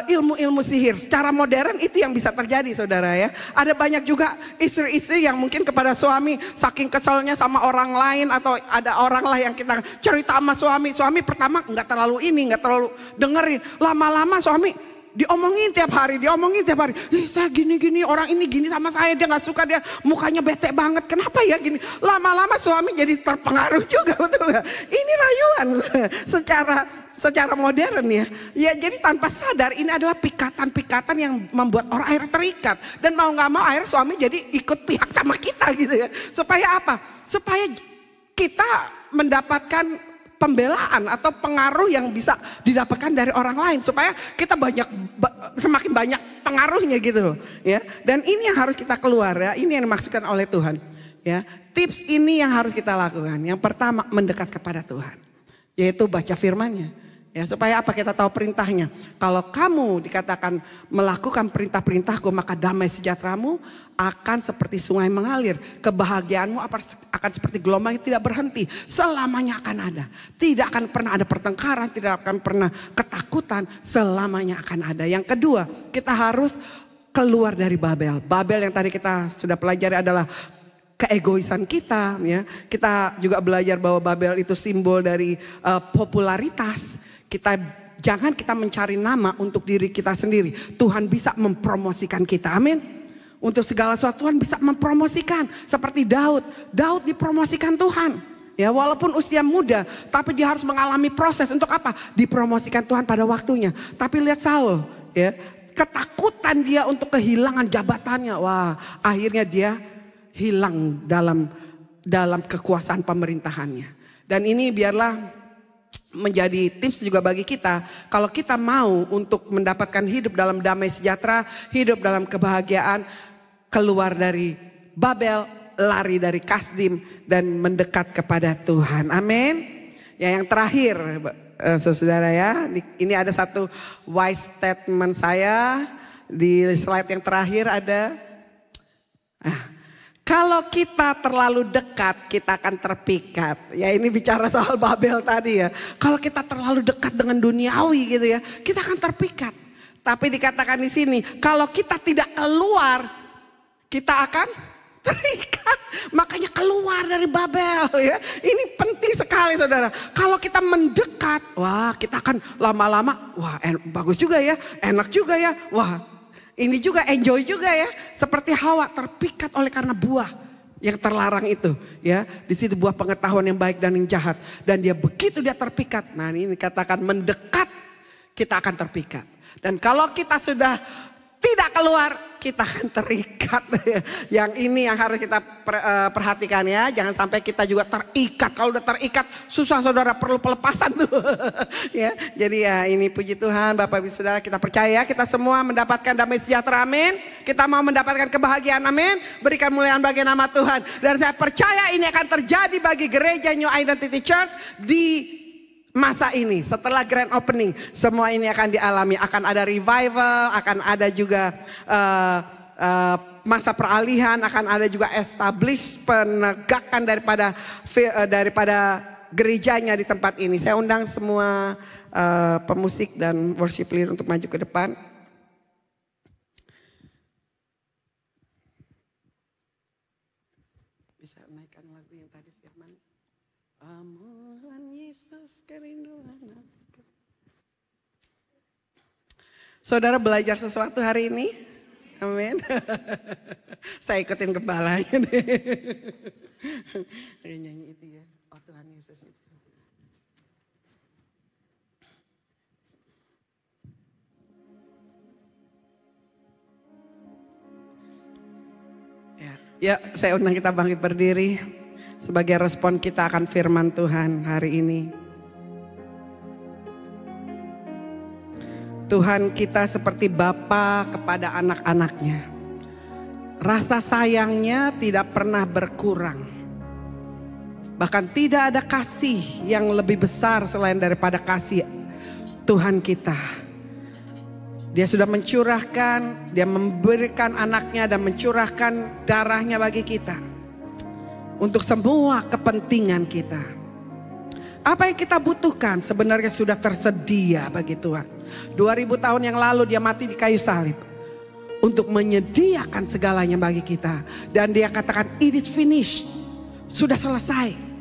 ilmu-ilmu sihir. Secara modern itu yang bisa terjadi, saudara ya. Ada banyak juga istri-istri yang mungkin kepada suami saking keselnya sama orang lain, atau ada orang lah yang kita cerita sama suami pertama nggak terlalu dengerin. Lama-lama suami diomongin tiap hari. Saya gini, orang ini gini sama saya, dia nggak suka, dia mukanya bete banget. Kenapa ya gini? Lama-lama suami jadi terpengaruh juga, betul nggak? Ini rayuan secara modern ya. Ya jadi tanpa sadar ini adalah pikatan-pikatan yang membuat orang akhirnya terikat. Dan mau nggak mau akhirnya suami jadi ikut pihak sama kita gitu ya. Supaya apa? Supaya kita mendapatkan pembelaan atau pengaruh yang bisa didapatkan dari orang lain, supaya kita semakin banyak pengaruhnya gitu ya. Dan ini yang harus kita keluar ya, ini yang dimaksudkan oleh Tuhan ya. Tips ini yang harus kita lakukan. Yang pertama, mendekat kepada Tuhan, yaitu baca firman-Nya ya, supaya apa? Kita tahu perintahnya. Kalau kamu dikatakan melakukan perintah-perintahku, maka damai sejahteramu akan seperti sungai mengalir. Kebahagiaanmu akan seperti gelombang yang tidak berhenti. Selamanya akan ada. Tidak akan pernah ada pertengkaran, tidak akan pernah ketakutan. Selamanya akan ada. Yang kedua, kita harus keluar dari Babel. Babel yang tadi kita sudah pelajari adalah keegoisan kita ya. Kita juga belajar bahwa Babel itu simbol dari popularitas. Jangan kita mencari nama untuk diri kita sendiri. Tuhan bisa mempromosikan kita. Amin. Untuk segala sesuatu Tuhan bisa mempromosikan. Seperti Daud dipromosikan Tuhan. Ya, walaupun usia muda, tapi dia harus mengalami proses. Untuk apa? Dipromosikan Tuhan pada waktunya. Tapi lihat Saul, ya, ketakutan dia untuk kehilangan jabatannya. Wah, akhirnya dia hilang dalam kekuasaan pemerintahannya. Dan ini biarlah menjadi tips juga bagi kita. Kalau kita mau untuk mendapatkan hidup dalam damai sejahtera, hidup dalam kebahagiaan, keluar dari Babel, lari dari Kasdim, dan mendekat kepada Tuhan. Amin. Ya, yang terakhir saudara ya, ini ada satu wise statement saya di slide yang terakhir ada. Kalau kita terlalu dekat, kita akan terpikat. Ya, ini bicara soal Babel tadi ya. Kalau kita terlalu dekat dengan duniawi gitu ya, kita akan terpikat. Tapi dikatakan di sini, kalau kita tidak keluar, kita akan terikat. Makanya keluar dari Babel ya. Ini penting sekali saudara. Kalau kita mendekat, wah kita akan lama-lama, wah bagus juga ya, enak juga ya, wah ini juga enjoy juga ya. Seperti Hawa terpikat oleh karena buah yang terlarang itu ya. Di situ buah pengetahuan yang baik dan yang jahat. Dan dia begitu dia terpikat. Nah ini katakan mendekat, kita akan terpikat. Dan kalau kita sudah tidak keluar, kita akan terikat. Yang ini yang harus kita perhatikan ya. Jangan sampai kita juga terikat. Kalau udah terikat susah saudara, perlu pelepasan tuh. Ya, jadi ya ini puji Tuhan Bapak Ibu Saudara, kita percaya kita semua mendapatkan damai sejahtera, amin. Kita mau mendapatkan kebahagiaan, amin. Berikan kemuliaan bagi nama Tuhan. Dan saya percaya ini akan terjadi bagi gereja New Identity Church di masa ini. Setelah grand opening, semua ini akan dialami. Akan ada revival, akan ada juga masa peralihan, akan ada juga establish penegakan daripada gerejanya di tempat ini. Saya undang semua pemusik dan worship leader untuk maju ke depan. Bisa naikkan lagu yang tadi firman. Amun Yesus kerinduan hatiku. Saudara belajar sesuatu hari ini? Amin. Saya ikutin gembalanya nih. Nyanyi itu ya. Oh Tuhan Yesus itu. Ya, saya undang kita bangkit berdiri sebagai respon kita akan firman Tuhan hari ini. Tuhan, kita seperti Bapa kepada anak-anaknya. Rasa sayangnya tidak pernah berkurang. Bahkan tidak ada kasih yang lebih besar selain daripada kasih Tuhan kita. Dia sudah mencurahkan, dia memberikan anaknya dan mencurahkan darahnya bagi kita. Untuk semua kepentingan kita. Apa yang kita butuhkan sebenarnya sudah tersedia bagi Tuhan. 2000 tahun yang lalu dia mati di kayu salib. Untuk menyediakan segalanya bagi kita. Dan dia katakan it is finished. Sudah selesai.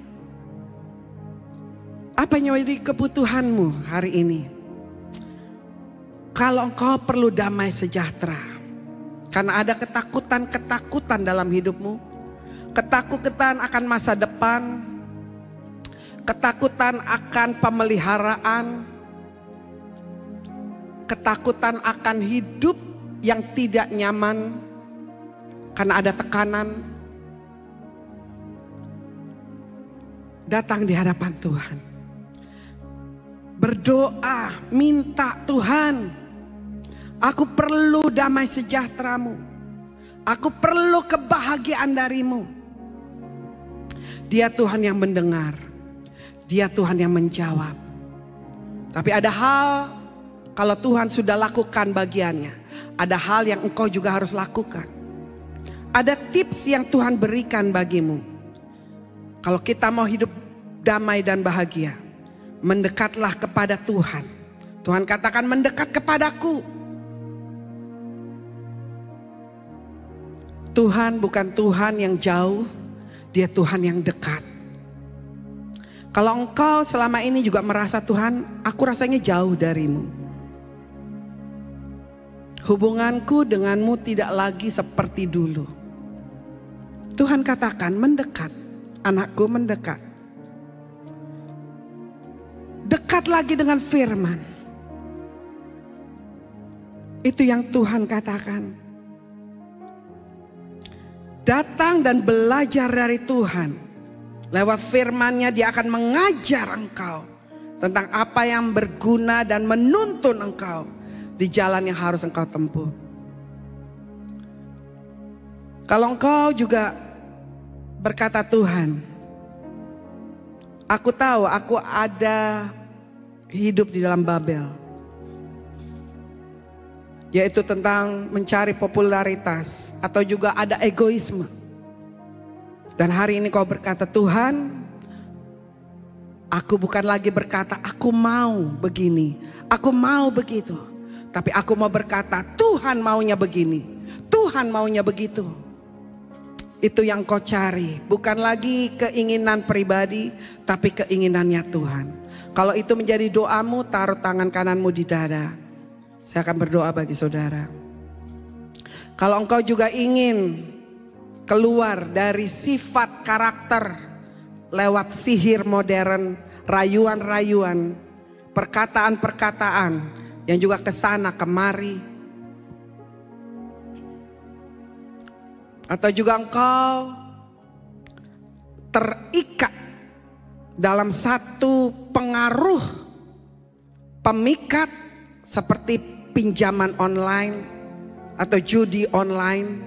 Apa yang menjadi kebutuhanmu hari ini? Kalau engkau perlu damai sejahtera. Karena ada ketakutan-ketakutan dalam hidupmu. Ketakutan akan masa depan. Ketakutan akan pemeliharaan. Ketakutan akan hidup yang tidak nyaman. Karena ada tekanan. Datang di hadapan Tuhan. Berdoa, minta Tuhan, aku perlu damai sejahtera-Mu. Aku perlu kebahagiaan dari-Mu. Dia Tuhan yang mendengar. Dia Tuhan yang menjawab. Tapi ada hal, kalau Tuhan sudah lakukan bagiannya, ada hal yang engkau juga harus lakukan. Ada tips yang Tuhan berikan bagimu. Kalau kita mau hidup damai dan bahagia, mendekatlah kepada Tuhan. Tuhan katakan mendekat kepadaku. Tuhan bukan Tuhan yang jauh, dia Tuhan yang dekat. Kalau engkau selama ini juga merasa Tuhan, aku rasanya jauh darimu. Hubunganku denganmu tidak lagi seperti dulu. Tuhan katakan mendekat, anakku mendekat. Dekat lagi dengan firman. Itu yang Tuhan katakan. Datang dan belajar dari Tuhan. Lewat firman-Nya dia akan mengajar engkau. Tentang apa yang berguna dan menuntun engkau. Di jalan yang harus engkau tempuh. Kalau engkau juga berkata Tuhan. Aku tahu aku ada hidup di dalam Babel. Yaitu tentang mencari popularitas. Atau juga ada egoisme. Dan hari ini kau berkata Tuhan. Aku bukan lagi berkata aku mau begini. Aku mau begitu. Tapi aku mau berkata Tuhan maunya begini. Tuhan maunya begitu. Itu yang kau cari. Bukan lagi keinginan pribadi. Tapi keinginannya Tuhan. Kalau itu menjadi doamu, taruh tangan kananmu di dada. Saya akan berdoa bagi saudara. Kalau engkau juga ingin keluar dari sifat karakter lewat sihir modern, rayuan-rayuan, perkataan-perkataan yang juga kesana kemari. Atau juga engkau terikat dalam satu pengaruh pemikat seperti pinjaman online atau judi online,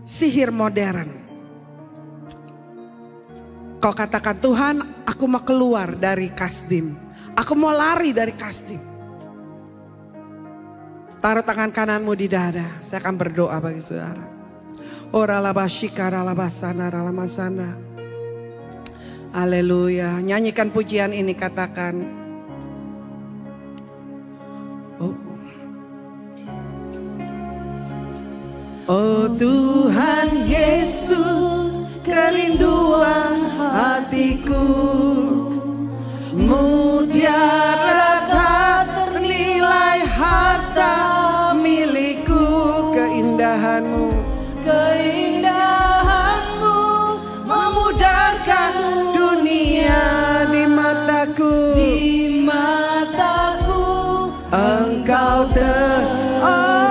sihir modern. Kau katakan Tuhan, aku mau keluar dari Kasdim. Aku mau lari dari Kasdim. Taruh tangan kananmu di dada. Saya akan berdoa bagi saudara. Ora labashikara labasana ralamasana. Haleluya. Nyanyikan pujian ini, katakan. Oh Tuhan Yesus, kerinduan hatiku, mutiara tak ternilai harta milikku. Keindahanmu, Keindahanmu memudarkan dunia di mataku. di mataku. Engkau oh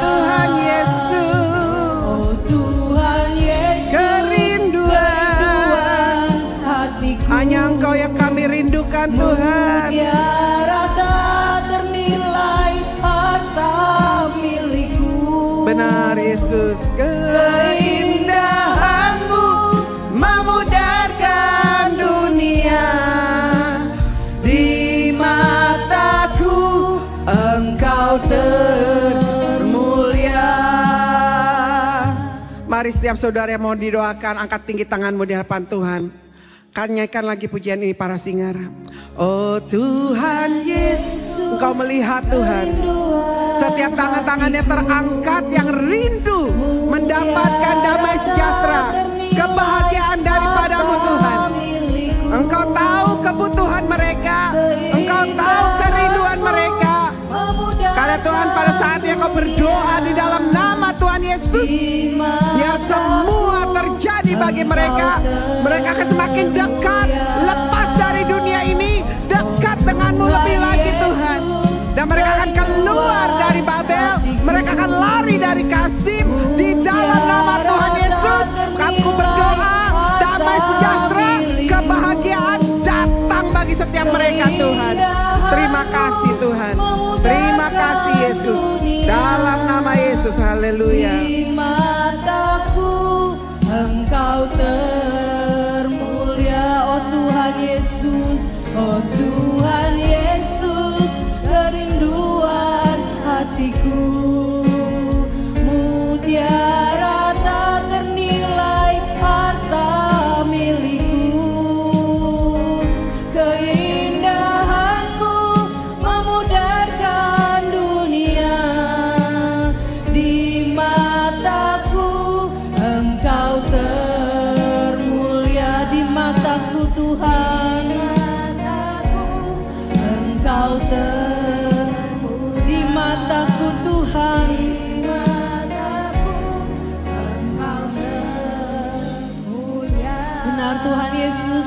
Tuhan Yesus, Tuhan Yesus, kerinduan hatiku. hanya Engkau yang kami rindukan Tuhan. Mutiara tak ternilai harta milikku. Benar Yesus, keindahanmu memudarkan dunia. Di mataku Engkau termulia. Mari setiap saudara yang mau didoakan, angkat tinggi tanganmu di hadapan Tuhan. Nyanyikan lagi pujian ini para singara. Oh Tuhan Yesus, Engkau melihat Tuhan. Setiap tangan-tangannya terangkat yang rindu mendapatkan damai sejahtera, kebahagiaan daripadamu Tuhan. Engkau tahu kebutuhan mereka, Engkau tahu kerinduan mereka. Karena Tuhan pada saatnya Kau berdoa di dalam nama Tuhan Yesus, biar semua terjadi bagi mereka. Mereka akan semakin dekat, lepas dari dunia ini, dekat denganmu lebih lagi Tuhan. Dan mereka akan keluar dari Babel, mereka akan lari dari Kasim. Di dalam nama Tuhan Yesus, aku berdoa damai sejahtera, kebahagiaan datang bagi setiap mereka Tuhan. Terima kasih Tuhan, terima kasih Yesus. Dalam nama Yesus, haleluya. Di mataku Engkau termulia, oh Tuhan Yesus, oh Tuhan Yesus, kerinduan hatiku. Mutiara tak ternilai harta milikku, keindahanmu memudarkan dunia. Di mataku Engkau termulia, di mataku Tuhan, Engkau termulia, di mataku Tuhan, Engkau termulia. Benar Tuhan Yesus,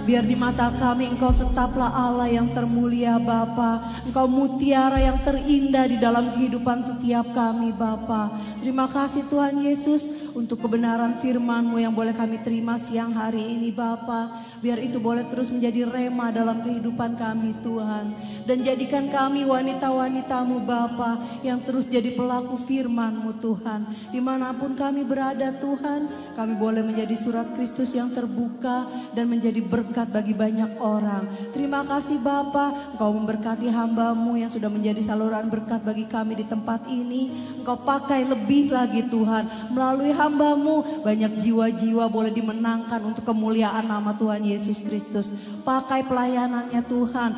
biar di mata kami Engkau tetaplah Allah yang termulia Bapa. Engkau mutiara yang terindah di dalam kehidupan setiap kami Bapa. Terima kasih Tuhan Yesus untuk kebenaran firman-Mu yang boleh kami terima siang hari ini Bapa. Biar itu boleh terus menjadi rema dalam kehidupan kami Tuhan. Dan jadikan kami wanita-wanita-Mu Bapa yang terus jadi pelaku firman-Mu Tuhan. Dimanapun kami berada Tuhan, kami boleh menjadi surat Kristus yang terbuka dan menjadi berkat bagi banyak orang. Terima kasih Bapa, Engkau memberkati hamba-Mu yang sudah menjadi saluran berkat bagi kami di tempat ini. Engkau pakai lebih lagi Tuhan, melalui hamba-Mu banyak jiwa-jiwa boleh dimenangkan untuk kemuliaan nama Tuhan Yesus Kristus. Pakai pelayanannya Tuhan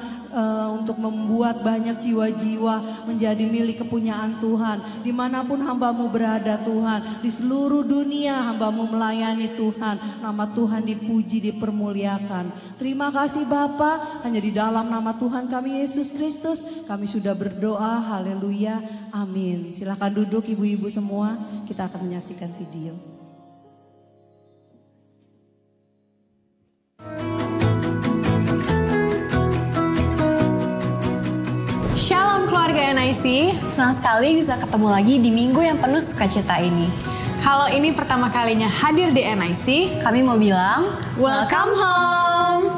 untuk membuat banyak jiwa-jiwa menjadi milik kepunyaan Tuhan. Dimanapun hamba-Mu berada Tuhan, di seluruh dunia hamba-Mu melayani Tuhan. Nama Tuhan dipuji, dipermuliakan. Terima kasih Bapa, hanya di dalam nama Tuhan kami Yesus Kristus kami sudah berdoa. Haleluya, amin. Silakan duduk ibu-ibu semua, kita akan menyaksikan video. Shalom keluarga NIC. Senang sekali bisa ketemu lagi di minggu yang penuh sukacita ini. Kalau ini pertama kalinya hadir di NIC, Kami mau bilang, welcome home.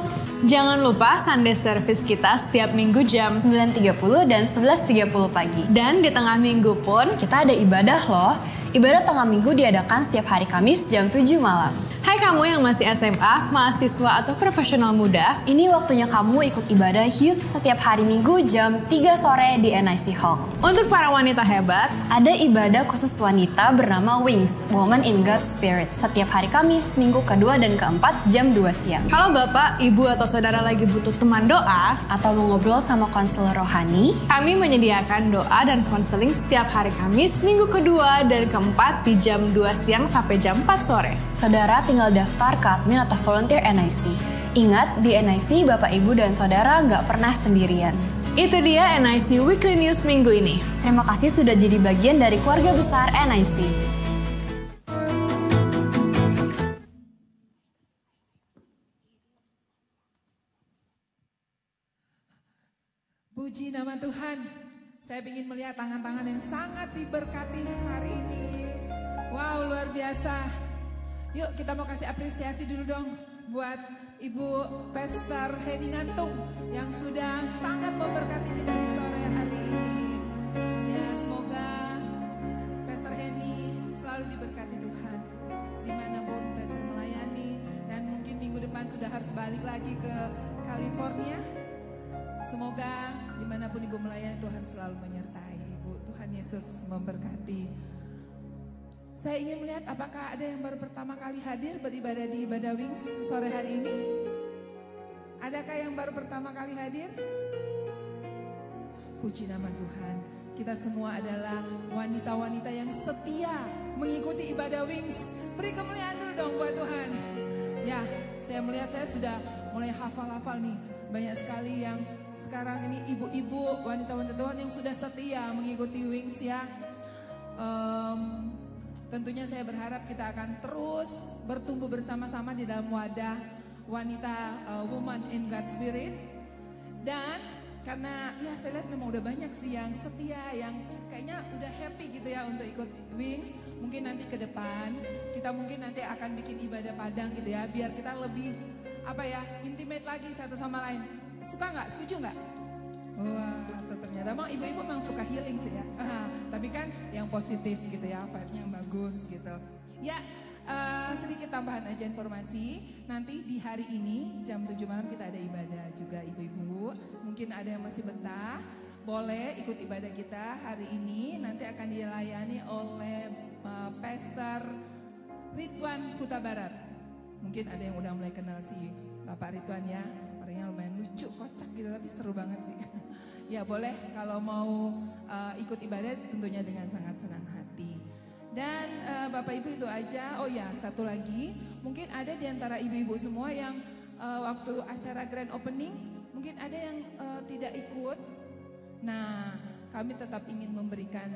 Jangan lupa Sunday service kita setiap minggu jam 9.30 dan 11.30 pagi. dan di tengah minggu pun. Kita ada ibadah loh. Ibadah tengah minggu diadakan setiap hari Kamis jam 7 malam. Hai kamu yang masih SMA, mahasiswa atau profesional muda, Ini waktunya kamu ikut ibadah youth setiap hari Minggu jam 3 sore di NIC Hall. untuk para wanita hebat, Ada ibadah khusus wanita bernama Wings, Woman in God's Spirit, setiap hari Kamis, Minggu kedua dan keempat jam 2 siang. kalau bapak, ibu atau saudara lagi butuh teman doa, Atau mau ngobrol sama konselor rohani, kami menyediakan doa dan konseling setiap hari Kamis, Minggu kedua dan keempat di jam 2 siang sampai jam 4 sore. saudara tinggal daftar ke admin atau volunteer NIC. Ingat, di NIC Bapak Ibu dan Saudara nggak pernah sendirian. Itu dia NIC Weekly News minggu ini. Terima kasih sudah jadi bagian dari keluarga besar NIC. Puji nama Tuhan. Saya ingin melihat tangan-tangan yang sangat diberkati hari ini. Wow, luar biasa. Yuk kita mau kasih apresiasi dulu dong buat Ibu Pastor Heni Ngantung yang sudah sangat memberkati kita di sore hari ini. Ya, semoga Pastor Heni selalu diberkati Tuhan dimanapun Pastor melayani, dan mungkin minggu depan sudah harus balik lagi ke California. Semoga dimanapun Ibu melayani, Tuhan selalu menyertai Ibu. Tuhan Yesus memberkati. Saya ingin melihat apakah ada yang baru pertama kali hadir beribadah di Ibadah Wings sore hari ini. Adakah yang baru pertama kali hadir? Puji nama Tuhan. Kita semua adalah wanita-wanita yang setia mengikuti Ibadah Wings. Beri kemuliaan dulu dong buat Tuhan. Ya, saya melihat saya sudah mulai hafal-hafal nih. Banyak sekali yang sekarang ini ibu-ibu, wanita-wanita Tuhan yang sudah setia mengikuti Wings ya. Tentunya saya berharap kita akan terus bertumbuh bersama-sama di dalam wadah wanita Woman in God's Spirit. Dan karena ya saya lihat memang udah banyak sih yang setia, yang kayaknya udah happy gitu ya untuk ikut Wings. Mungkin nanti ke depan kita mungkin nanti akan bikin ibadah padang gitu ya, biar kita lebih intimate lagi satu sama lain. Suka nggak? Setuju nggak? Wah, ternyata emang ibu-ibu memang suka healing sih ya. Tapi kan yang positif gitu ya, vibe-nya yang bagus gitu. Ya, sedikit tambahan aja informasi. Nanti di hari ini jam 7 malam kita ada ibadah juga ibu-ibu. Mungkin ada yang masih betah, boleh ikut ibadah kita hari ini. Nanti akan dilayani oleh Pastor Ridwan Huta Barat. Mungkin ada yang udah mulai kenal si Bapak Ridwan ya. Orangnya lumayan lucu, kocak gitu, tapi seru banget sih. Ya boleh kalau mau ikut ibadah tentunya dengan sangat senang hati. Dan Bapak Ibu itu aja. Oh ya, satu lagi, mungkin ada di antara ibu-ibu semua yang waktu acara grand opening mungkin ada yang tidak ikut. Nah, kami tetap ingin memberikan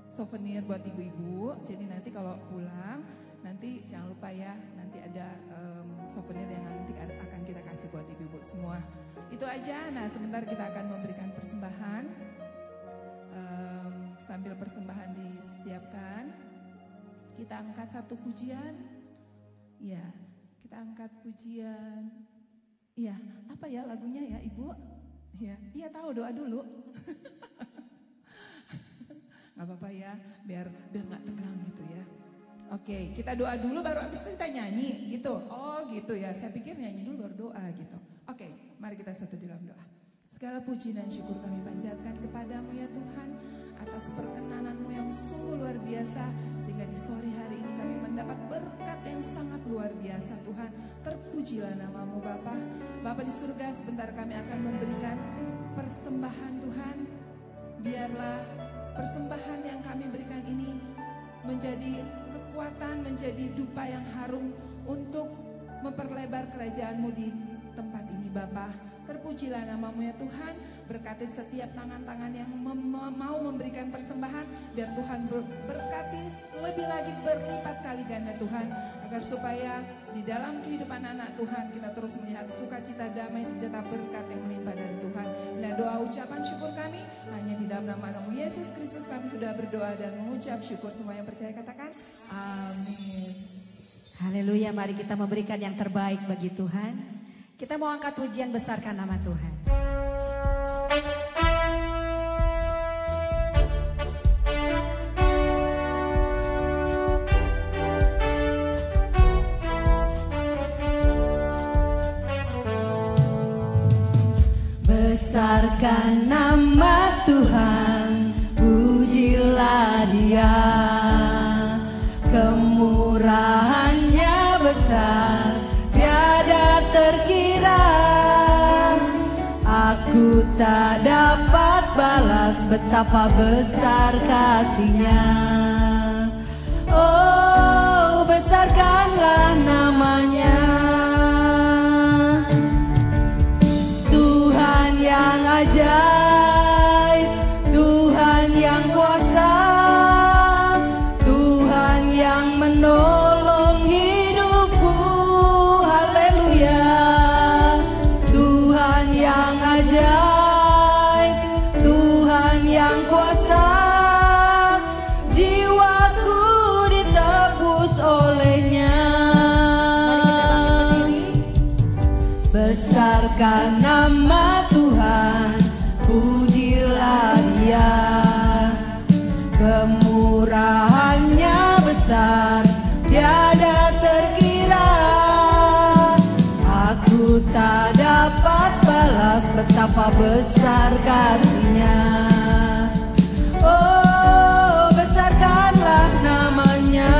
souvenir buat ibu-ibu. Jadi nanti kalau pulang, nanti jangan lupa ya, nanti ada souvenir yang nanti akan kita kasih buat ibu-ibu semua. Itu aja. Nah, sebentar kita akan memberikan persembahan. Sambil persembahan disiapkan, kita angkat satu pujian. Ya, kita angkat pujian. Iya, apa ya lagunya ya Ibu? Iya tahu, doa dulu. Gak apa-apa ya, biar gak tegang gitu ya. Oke, kita doa dulu baru habis itu kita nyanyi gitu. Oh gitu ya, saya pikir nyanyi dulu baru doa gitu. Oke, mari kita satu di dalam doa. Segala puji dan syukur kami panjatkan kepadamu ya Tuhan, atas perkenananmu yang sungguh luar biasa, sehingga di sore hari ini kami mendapat berkat yang sangat luar biasa Tuhan. Terpujilah namamu Bapa. Bapa di surga, sebentar kami akan memberikan persembahan Tuhan. Biarlah persembahan yang kami berikan ini menjadi kekuatan, menjadi dupa yang harum untuk memperlebar kerajaan-Mu di tempat ini Bapa. Terpujilah namamu ya Tuhan, berkati setiap tangan-tangan yang mau memberikan persembahan, biar Tuhan berkati lebih lagi berlipat kali ganda Tuhan, agar supaya di dalam kehidupan anak Tuhan kita terus melihat sukacita, damai, sejahtera, berkat yang melimpah dari Tuhan. Nah, doa ucapan syukur kami hanya di dalam nama-Mu Yesus Kristus kami sudah berdoa dan mengucap syukur. Semua yang percaya katakan amin. Haleluya, mari kita memberikan yang terbaik bagi Tuhan. Kita mau angkat pujian, besarkan nama Tuhan. Besarkan nama Tuhan, pujilah Dia, kemurahannya besar, tiada terkira. Aku tak dapat balas betapa besar kasih-Nya. Oh, besarkanlah namanya, Tuhan yang ajaib, Tuhan yang kuasa, Tuhan yang menolong hidupku. Haleluya. Tuhan yang ajaib, Tuhan yang kuasa, jiwaku ditebus oleh-Nya. Besarkan nama Tuhan, pujilah Dia, kemurahannya besar, tiada terkira. Aku tak dapat balas betapa besar kasih-Nya. Oh, besarkanlah namanya,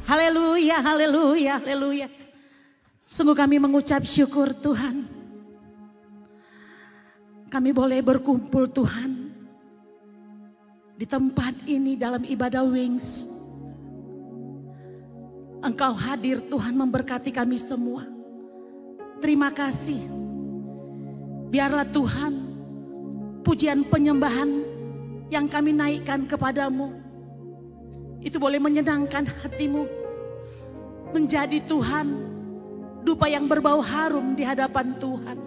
Haleluya, haleluya, haleluya. Sungguh kami mengucap syukur Tuhan. Kami boleh berkumpul Tuhan. Di tempat ini dalam ibadah Wings. Engkau hadir Tuhan memberkati kami semua. Terima kasih. Biarlah Tuhan pujian penyembahan yang kami naikkan kepadamu. Itu boleh menyenangkan hatimu. Menjadi Tuhan dupa yang berbau harum di hadapan Tuhan.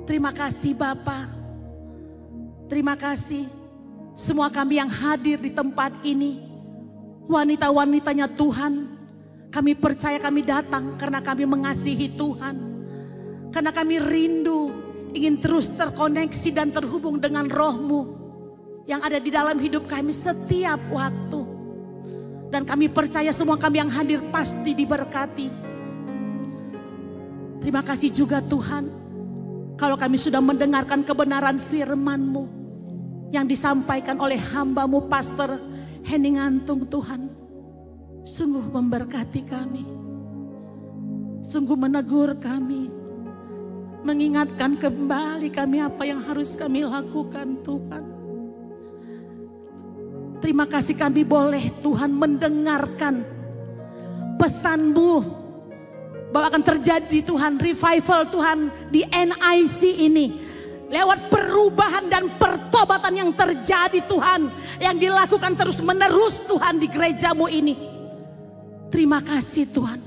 Terima kasih Bapa. Terima kasih semua kami yang hadir di tempat ini. Wanita-wanitanya Tuhan. Kami percaya kami datang karena kami mengasihi Tuhan. Karena kami rindu ingin terus terkoneksi dan terhubung dengan roh-Mu yang ada di dalam hidup kami setiap waktu. Dan kami percaya semua kami yang hadir pasti diberkati. Terima kasih juga Tuhan. Kalau kami sudah mendengarkan kebenaran firman-Mu yang disampaikan oleh hamba-Mu Pastor Henning Antung Tuhan. Sungguh memberkati kami. Sungguh menegur kami. Mengingatkan kembali kami apa yang harus kami lakukan Tuhan. Terima kasih kami boleh Tuhan mendengarkan pesan-Mu. Bahwa akan terjadi Tuhan revival Tuhan di NIC ini. Lewat perubahan dan pertobatan yang terjadi Tuhan. Yang dilakukan terus menerus Tuhan di gereja-Mu ini. Terima kasih Tuhan.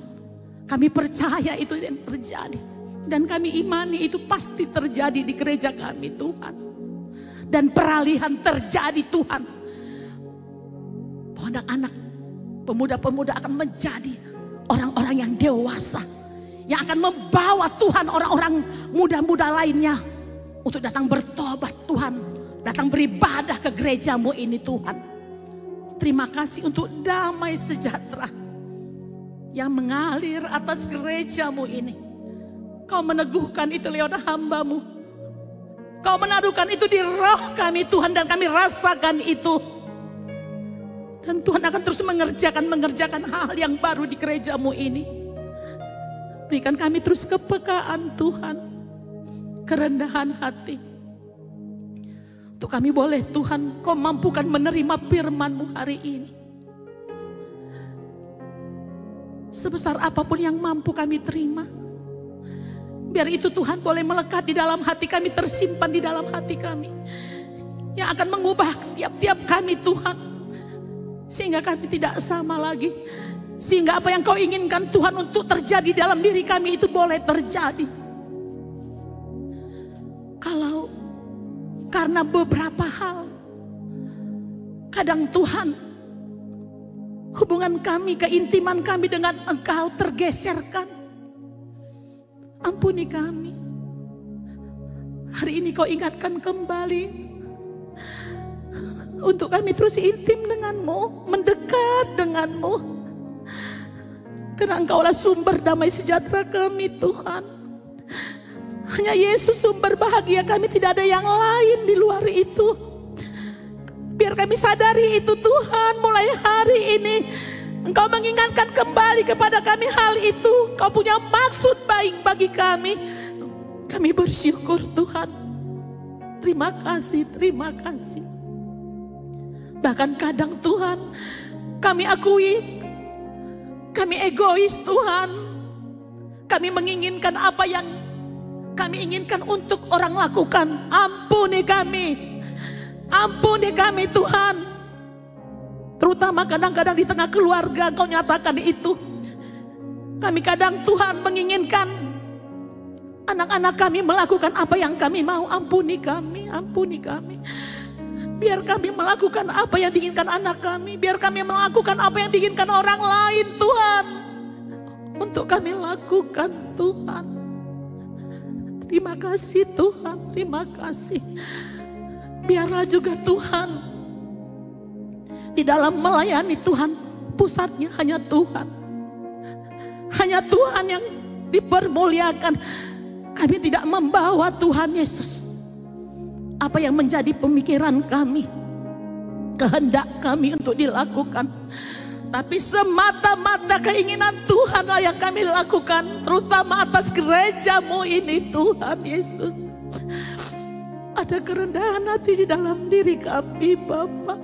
Kami percaya itu yang terjadi. Dan kami imani itu pasti terjadi di gereja kami Tuhan. Dan peralihan terjadi Tuhan. Anak-anak, pemuda-pemuda akan menjadi orang-orang yang dewasa. Yang akan membawa Tuhan orang-orang muda-muda lainnya. Untuk datang bertobat Tuhan. Datang beribadah ke gereja-Mu ini Tuhan. Terima kasih untuk damai sejahtera. Yang mengalir atas gereja-Mu ini. Kau meneguhkan itu lewat hamba-Mu. Kau menaruhkan itu di roh kami Tuhan. Dan kami rasakan itu. Dan Tuhan akan terus mengerjakan hal yang baru di gereja-Mu ini. Berikan kami terus kepekaan Tuhan. Kerendahan hati. Untuk kami boleh Tuhan Kau mampukan menerima firman-Mu hari ini. Sebesar apapun yang mampu kami terima. Biar itu Tuhan boleh melekat di dalam hati kami. Tersimpan di dalam hati kami. Yang akan mengubah tiap-tiap kami Tuhan. Sehingga kami tidak sama lagi. Sehingga apa yang Kau inginkan Tuhan untuk terjadi dalam diri kami itu boleh terjadi. Kalau karena beberapa hal, kadang Tuhan, hubungan kami, keintiman kami dengan Engkau tergeserkan. Ampuni kami. Hari ini Kau ingatkan kembali. Untuk kami terus intim dengan-Mu, mendekat dengan-Mu. Karena Engkaulah sumber damai sejahtera kami Tuhan. Hanya Yesus sumber bahagia kami, tidak ada yang lain di luar itu. Biar kami sadari itu Tuhan, mulai hari ini Engkau mengingatkan kembali kepada kami hal itu. Kau punya maksud baik bagi kami. Kami bersyukur Tuhan. Terima kasih, terima kasih. Bahkan kadang Tuhan, kami akui, kami egois Tuhan. Kami menginginkan apa yang kami inginkan untuk orang lakukan. Ampuni kami. Ampuni kami Tuhan. Terutama kadang-kadang di tengah keluarga Kau nyatakan itu. Kami kadang Tuhan menginginkan anak-anak kami melakukan apa yang kami mau. Ampuni kami. Ampuni kami. Biar kami melakukan apa yang diinginkan anak kami. Biar kami melakukan apa yang diinginkan orang lain Tuhan. Untuk kami lakukan Tuhan. Terima kasih Tuhan, terima kasih. Biarlah juga Tuhan, di dalam melayani Tuhan, pusatnya hanya Tuhan. Hanya Tuhan yang dipermuliakan. Kami tidak membawa Tuhan Yesus. Apa yang menjadi pemikiran kami, kehendak kami untuk dilakukan. Tapi semata-mata keinginan Tuhanlah yang kami lakukan, terutama atas gerejamu ini Tuhan Yesus. Ada kerendahan hati di dalam diri kami Bapa.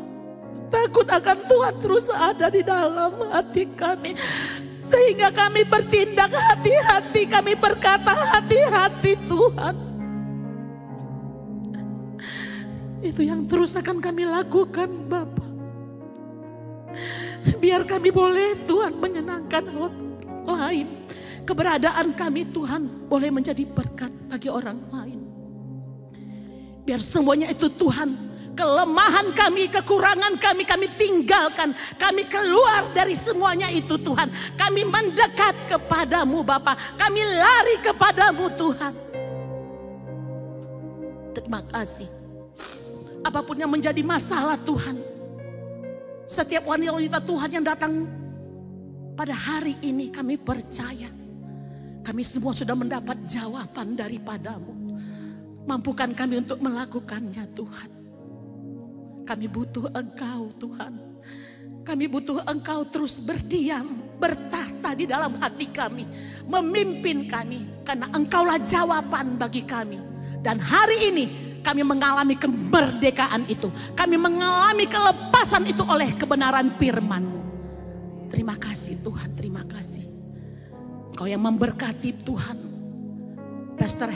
Takut akan Tuhan terus ada di dalam hati kami. Sehingga kami bertindak hati-hati, kami berkata hati-hati Tuhan. Itu yang terus akan kami lakukan Bapa. Biar kami boleh Tuhan menyenangkan orang lain. Keberadaan kami Tuhan boleh menjadi berkat bagi orang lain. Biar semuanya itu Tuhan, kelemahan kami, kekurangan kami, kami tinggalkan. Kami keluar dari semuanya itu Tuhan. Kami mendekat kepadamu Bapa. Kami lari kepadamu Tuhan. Terima kasih. Apapun yang menjadi masalah Tuhan, setiap wanita-wanita Tuhan yang datang pada hari ini, kami percaya kami semua sudah mendapat jawaban daripadamu. Mampukan kami untuk melakukannya Tuhan. Kami butuh Engkau Tuhan. Kami butuh Engkau terus berdiam, bertahta di dalam hati kami, memimpin kami, karena Engkaulah jawaban bagi kami. Dan hari ini kami mengalami kemerdekaan itu. Kami mengalami kelepasan itu oleh kebenaran firman-Mu. Terima kasih Tuhan, terima kasih. Engkau yang memberkati Tuhan Pastor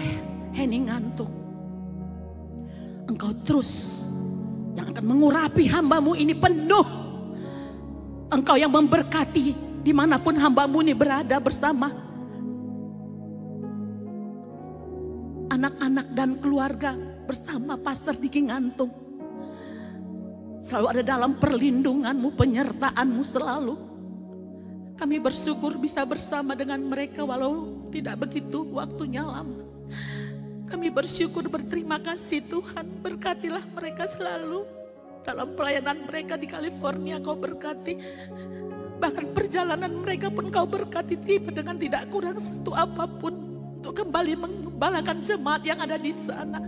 Henning ngantuk. Engkau terus yang akan mengurapi hamba-Mu ini penuh. Engkau yang memberkati dimanapun hamba-Mu ini berada bersama anak-anak dan keluarga, bersama Pastor Diki Ngantung. Selalu ada dalam perlindungan-Mu, penyertaan-Mu selalu. Kami bersyukur bisa bersama dengan mereka walau tidak begitu waktunya lama. Kami bersyukur, berterima kasih Tuhan. Berkatilah mereka selalu. Dalam pelayanan mereka di California Kau berkati. Bahkan perjalanan mereka pun Kau berkati, tiba dengan tidak kurang satu apapun untuk kembali mengembalakan jemaat yang ada di sana.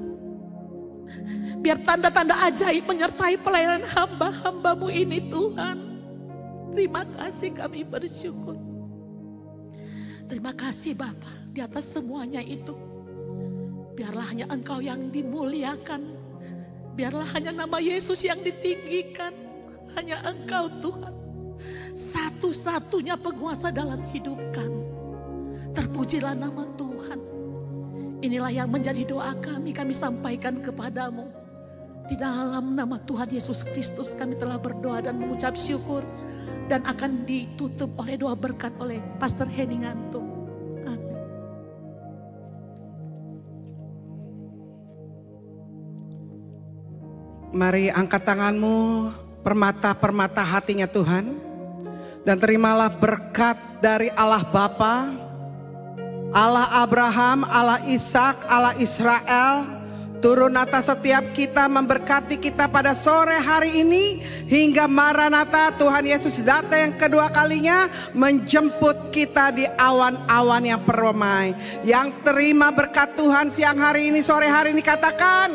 Biar tanda-tanda ajaib menyertai pelayanan hamba-hamba-Mu ini Tuhan. Terima kasih, kami bersyukur. Terima kasih Bapa, di atas semuanya itu. Biarlah hanya Engkau yang dimuliakan. Biarlah hanya nama Yesus yang ditinggikan. Hanya Engkau Tuhan, satu-satunya penguasa dalam hidup kami. Terpujilah nama Tuhan. Inilah yang menjadi doa kami sampaikan kepadamu. Di dalam nama Tuhan Yesus Kristus kami telah berdoa dan mengucap syukur. Dan akan ditutup oleh doa berkat oleh Pastor Henning Ngantung. Amin. Mari angkat tanganmu, permata-permata hatinya Tuhan. Dan terimalah berkat dari Allah Bapa, Allah Abraham, Allah Ishak, Allah Israel. Turun atas setiap kita, memberkati kita pada sore hari ini. Hingga Maranatha, Tuhan Yesus datang yang kedua kalinya, menjemput kita di awan-awan yang permai. Yang terima berkat Tuhan siang hari ini, sore hari ini katakan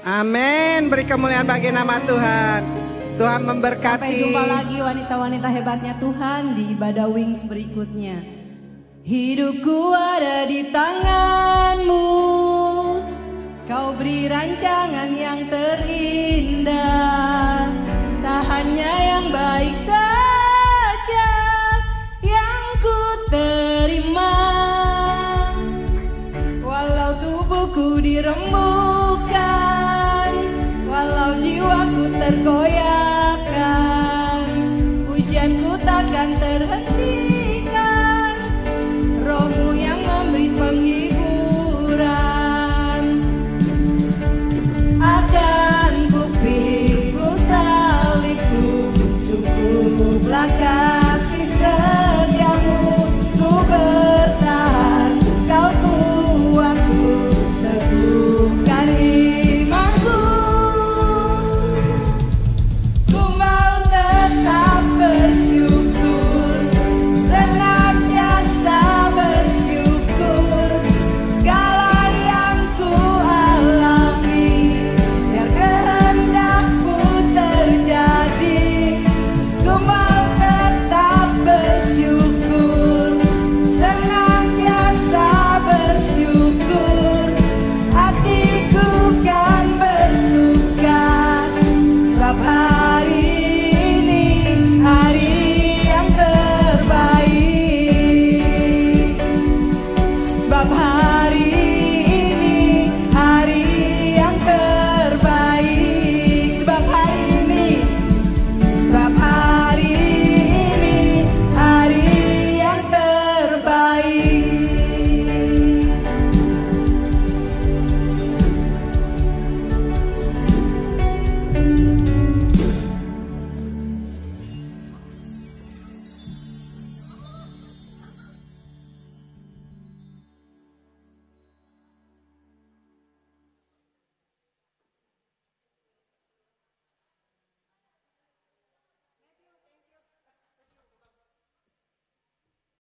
amin. Beri kemuliaan bagi nama Tuhan. Tuhan memberkati. Sampai jumpa lagi wanita-wanita hebatnya Tuhan di ibadah Wings berikutnya. Hidupku ada di tangan-Mu. Kau beri rancangan yang terindah. Tak hanya yang baik saja yang ku terima. Walau tubuhku dirembukan, walau jiwaku terkoyakkan, pujianku takkan terhentikan. Roh-Mu yang memberi penghiburan